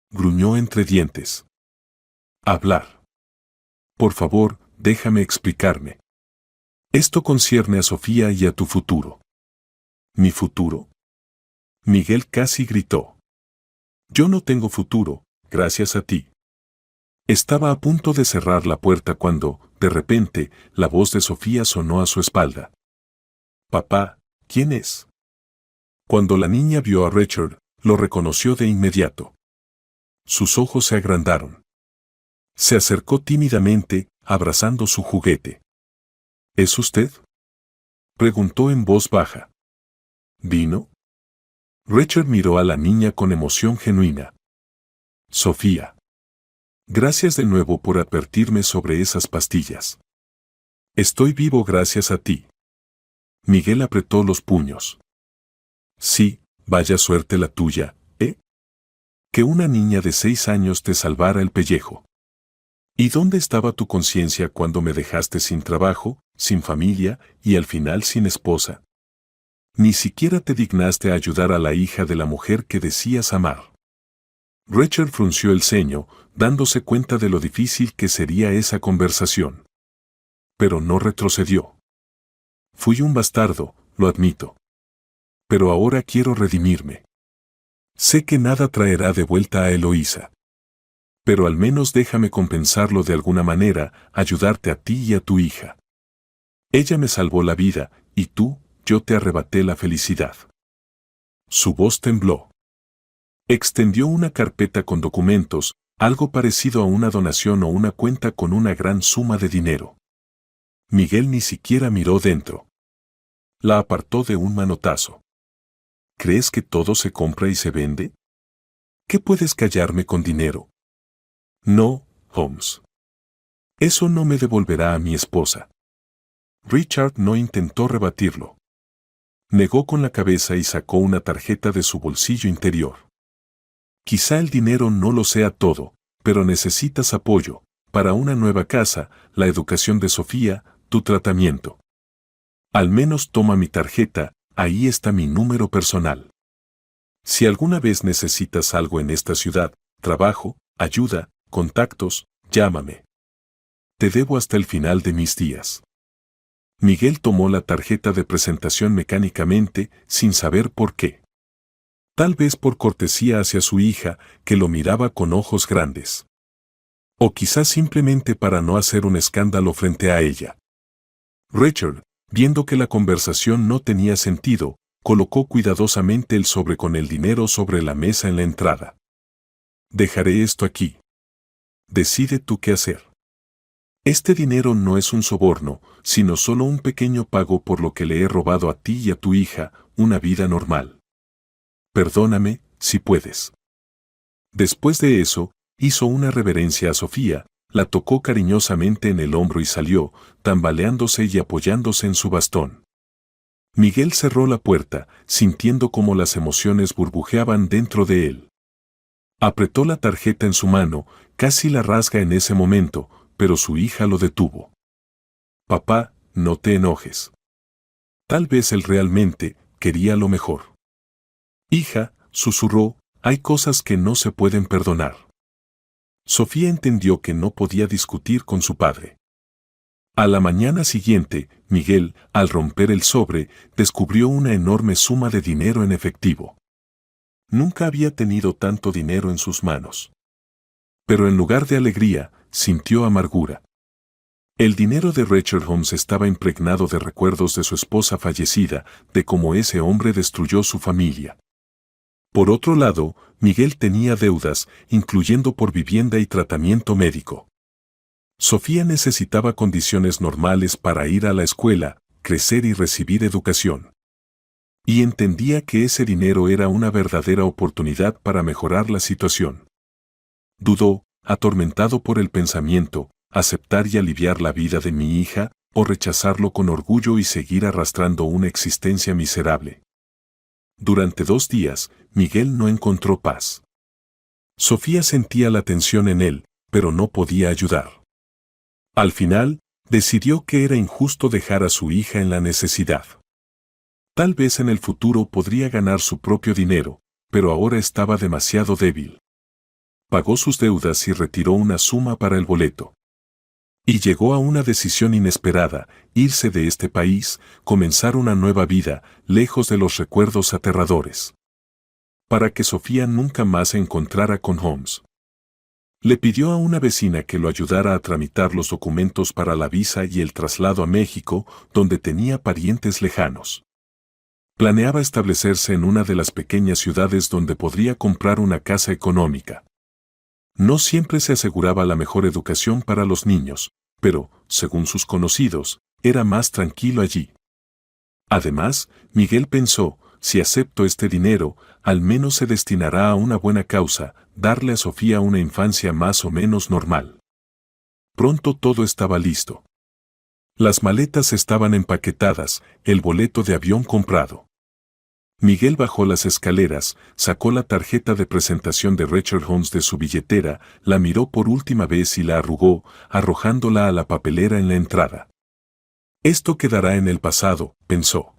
gruñó entre dientes. Hablar. Por favor, déjame explicarme. Esto concierne a Sofía y a tu futuro. ¿Mi futuro? Miguel casi gritó. Yo no tengo futuro, gracias a ti. Estaba a punto de cerrar la puerta cuando, de repente, la voz de Sofía sonó a su espalda. Papá, ¿quién es? Cuando la niña vio a Richard, lo reconoció de inmediato. Sus ojos se agrandaron. Se acercó tímidamente, abrazando su juguete. ¿Es usted?, preguntó en voz baja. ¿Vino? Richard miró a la niña con emoción genuina. Sofía. Gracias de nuevo por advertirme sobre esas pastillas. Estoy vivo gracias a ti. Miguel apretó los puños. Sí, vaya suerte la tuya, ¿eh? Que una niña de 6 años te salvara el pellejo. ¿Y dónde estaba tu conciencia cuando me dejaste sin trabajo, sin familia y al final sin esposa? Ni siquiera te dignaste a ayudar a la hija de la mujer que decías amar. Richard frunció el ceño, dándose cuenta de lo difícil que sería esa conversación. Pero no retrocedió. Fui un bastardo, lo admito. Pero ahora quiero redimirme. Sé que nada traerá de vuelta a Eloísa. Pero al menos déjame compensarlo de alguna manera, ayudarte a ti y a tu hija. Ella me salvó la vida, y tú, yo te arrebaté la felicidad. Su voz tembló. Extendió una carpeta con documentos, algo parecido a una donación o una cuenta con una gran suma de dinero. Miguel ni siquiera miró dentro. La apartó de un manotazo. ¿Crees que todo se compra y se vende? ¿Qué puedes callarme con dinero? No, Holmes. Eso no me devolverá a mi esposa. Richard no intentó rebatirlo. Negó con la cabeza y sacó una tarjeta de su bolsillo interior. Quizá el dinero no lo sea todo, pero necesitas apoyo, para una nueva casa, la educación de Sofía, tu tratamiento. Al menos toma mi tarjeta, ahí está mi número personal. Si alguna vez necesitas algo en esta ciudad, trabajo, ayuda, contactos, llámame. Te debo hasta el final de mis días. Miguel tomó la tarjeta de presentación mecánicamente, sin saber por qué. Tal vez por cortesía hacia su hija, que lo miraba con ojos grandes. O quizás simplemente para no hacer un escándalo frente a ella. Richard, viendo que la conversación no tenía sentido, colocó cuidadosamente el sobre con el dinero sobre la mesa en la entrada. Dejaré esto aquí. Decide tú qué hacer. Este dinero no es un soborno, sino solo un pequeño pago por lo que le he robado a ti y a tu hija, una vida normal. Perdóname, si puedes. Después de eso, hizo una reverencia a Sofía, la tocó cariñosamente en el hombro y salió, tambaleándose y apoyándose en su bastón. Miguel cerró la puerta, sintiendo cómo las emociones burbujeaban dentro de él. Apretó la tarjeta en su mano, casi la rasga en ese momento, pero su hija lo detuvo. Papá, no te enojes. Tal vez él realmente quería lo mejor. Hija, susurró, hay cosas que no se pueden perdonar. Sofía entendió que no podía discutir con su padre. A la mañana siguiente, Miguel, al romper el sobre, descubrió una enorme suma de dinero en efectivo. Nunca había tenido tanto dinero en sus manos. Pero en lugar de alegría, sintió amargura. El dinero de Richard Holmes estaba impregnado de recuerdos de su esposa fallecida, de cómo ese hombre destruyó su familia. Por otro lado, Miguel tenía deudas, incluyendo por vivienda y tratamiento médico. Sofía necesitaba condiciones normales para ir a la escuela, crecer y recibir educación. Y entendía que ese dinero era una verdadera oportunidad para mejorar la situación. Dudó, atormentado por el pensamiento, aceptar y aliviar la vida de mi hija, o rechazarlo con orgullo y seguir arrastrando una existencia miserable. Durante 2 días, Miguel no encontró paz. Sofía sentía la tensión en él, pero no podía ayudar. Al final, decidió que era injusto dejar a su hija en la necesidad. Tal vez en el futuro podría ganar su propio dinero, pero ahora estaba demasiado débil. Pagó sus deudas y retiró una suma para el boleto. Y llegó a una decisión inesperada, irse de este país, comenzar una nueva vida, lejos de los recuerdos aterradores. Para que Sofía nunca más se encontrara con Holmes. Le pidió a una vecina que lo ayudara a tramitar los documentos para la visa y el traslado a México, donde tenía parientes lejanos. Planeaba establecerse en una de las pequeñas ciudades donde podría comprar una casa económica. No siempre se aseguraba la mejor educación para los niños, pero, según sus conocidos, era más tranquilo allí. Además, Miguel pensó, si acepto este dinero, al menos se destinará a una buena causa, darle a Sofía una infancia más o menos normal. Pronto todo estaba listo. Las maletas estaban empaquetadas, el boleto de avión comprado. Miguel bajó las escaleras, sacó la tarjeta de presentación de Richard Holmes de su billetera, la miró por última vez y la arrugó, arrojándola a la papelera en la entrada. Esto quedará en el pasado, pensó.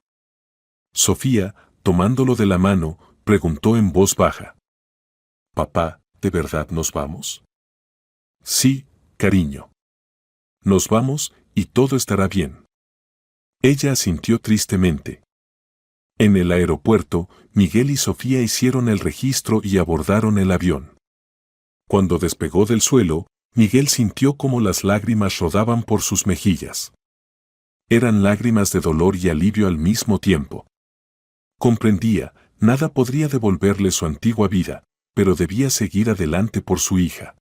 Sofía, tomándolo de la mano, preguntó en voz baja. «Papá, ¿de verdad nos vamos?» «Sí, cariño. Nos vamos, y todo estará bien». Ella asintió tristemente. En el aeropuerto, Miguel y Sofía hicieron el registro y abordaron el avión. Cuando despegó del suelo, Miguel sintió como las lágrimas rodaban por sus mejillas. Eran lágrimas de dolor y alivio al mismo tiempo. Comprendía, Nada podría devolverle su antigua vida, pero debía seguir adelante por su hija.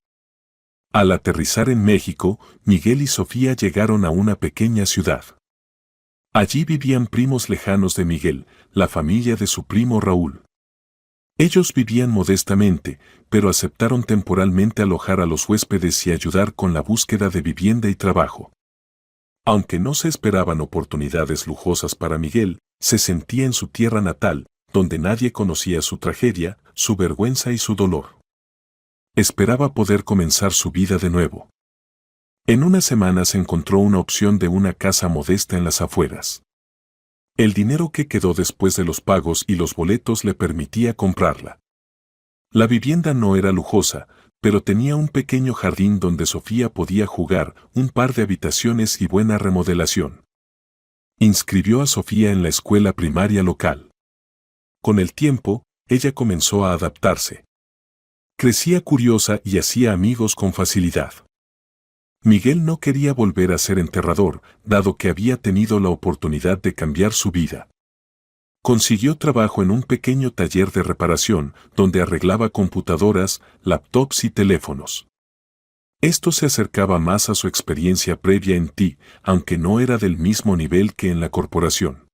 Al aterrizar en México, Miguel y Sofía llegaron a una pequeña ciudad. Allí vivían primos lejanos de Miguel, la familia de su primo Raúl. Ellos vivían modestamente, pero aceptaron temporalmente alojar a los huéspedes y ayudar con la búsqueda de vivienda y trabajo. Aunque no se esperaban oportunidades lujosas para Miguel, se sentía en su tierra natal, donde nadie conocía su tragedia, su vergüenza y su dolor. Esperaba poder comenzar su vida de nuevo. En unas semanas encontró una opción de una casa modesta en las afueras. El dinero que quedó después de los pagos y los boletos le permitía comprarla. La vivienda no era lujosa, pero tenía un pequeño jardín donde Sofía podía jugar, un par de habitaciones y buena remodelación. Inscribió a Sofía en la escuela primaria local. Con el tiempo, ella comenzó a adaptarse. Crecía curiosa y hacía amigos con facilidad. Miguel no quería volver a ser enterrador, dado que había tenido la oportunidad de cambiar su vida. Consiguió trabajo en un pequeño taller de reparación, donde arreglaba computadoras, laptops y teléfonos. Esto se acercaba más a su experiencia previa en TI, aunque no era del mismo nivel que en la corporación.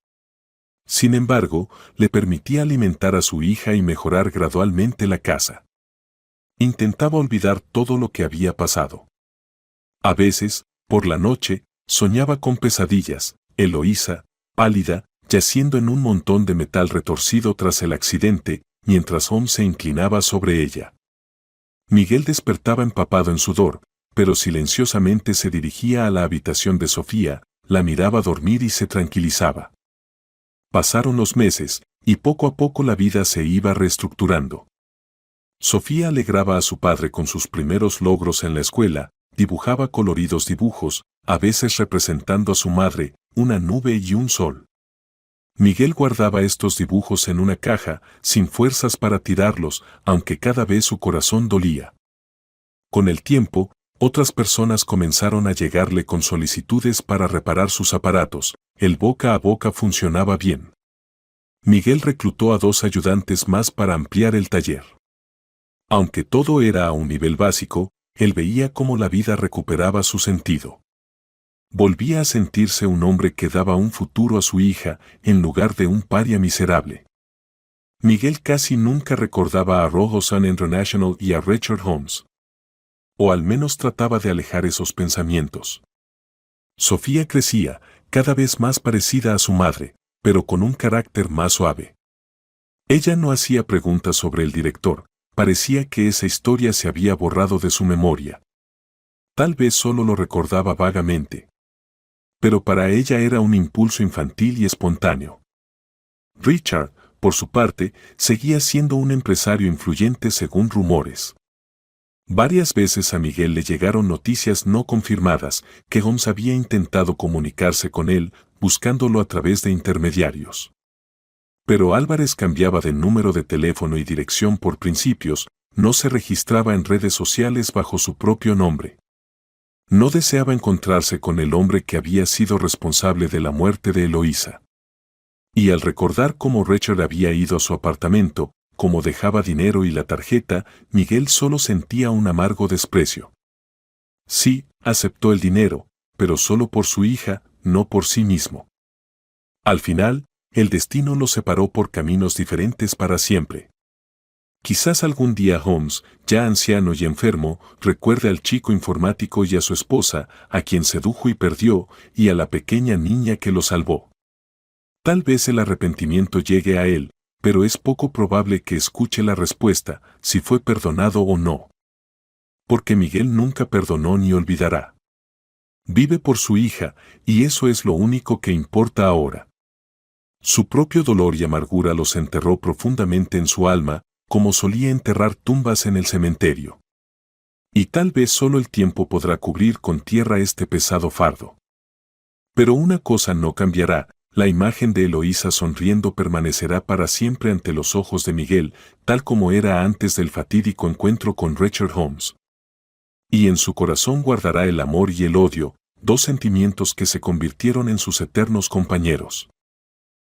Sin embargo, le permitía alimentar a su hija y mejorar gradualmente la casa. Intentaba olvidar todo lo que había pasado. A veces, por la noche, soñaba con pesadillas, Eloísa, pálida, yaciendo en un montón de metal retorcido tras el accidente, mientras Holmes se inclinaba sobre ella. Miguel despertaba empapado en sudor, pero silenciosamente se dirigía a la habitación de Sofía, la miraba dormir y se tranquilizaba. Pasaron los meses, y poco a poco la vida se iba reestructurando. Sofía alegraba a su padre con sus primeros logros en la escuela, dibujaba coloridos dibujos, a veces representando a su madre, una nube y un sol. Miguel guardaba estos dibujos en una caja, sin fuerzas para tirarlos, aunque cada vez su corazón dolía. Con el tiempo, otras personas comenzaron a llegarle con solicitudes para reparar sus aparatos, el boca a boca funcionaba bien. Miguel reclutó a 2 ayudantes más para ampliar el taller. Aunque todo era a un nivel básico, él veía cómo la vida recuperaba su sentido. Volvía a sentirse un hombre que daba un futuro a su hija, en lugar de un paria miserable. Miguel casi nunca recordaba a Rojo Sun International y a Richard Holmes. O al menos trataba de alejar esos pensamientos. Sofía crecía, cada vez más parecida a su madre, pero con un carácter más suave. Ella no hacía preguntas sobre el director, parecía que esa historia se había borrado de su memoria. Tal vez solo lo recordaba vagamente. Pero para ella era un impulso infantil y espontáneo. Richard, por su parte, seguía siendo un empresario influyente según rumores. Varias veces a Miguel le llegaron noticias no confirmadas que Holmes había intentado comunicarse con él, buscándolo a través de intermediarios. Pero Álvarez cambiaba de número de teléfono y dirección por principios, no se registraba en redes sociales bajo su propio nombre. No deseaba encontrarse con el hombre que había sido responsable de la muerte de Eloísa. Y al recordar cómo Richard había ido a su apartamento, cómo dejaba dinero y la tarjeta, Miguel solo sentía un amargo desprecio. Sí, aceptó el dinero, pero solo por su hija, no por sí mismo. Al final, el destino los separó por caminos diferentes para siempre. Quizás algún día Holmes, ya anciano y enfermo, recuerde al chico informático y a su esposa, a quien sedujo y perdió, y a la pequeña niña que lo salvó. Tal vez el arrepentimiento llegue a él, pero es poco probable que escuche la respuesta, si fue perdonado o no. Porque Miguel nunca perdonó ni olvidará. Vive por su hija, y eso es lo único que importa ahora. Su propio dolor y amargura los enterró profundamente en su alma, como solía enterrar tumbas en el cementerio. Y tal vez solo el tiempo podrá cubrir con tierra este pesado fardo. Pero una cosa no cambiará, la imagen de Eloísa sonriendo permanecerá para siempre ante los ojos de Miguel, tal como era antes del fatídico encuentro con Richard Holmes. Y en su corazón guardará el amor y el odio, 2 sentimientos que se convirtieron en sus eternos compañeros.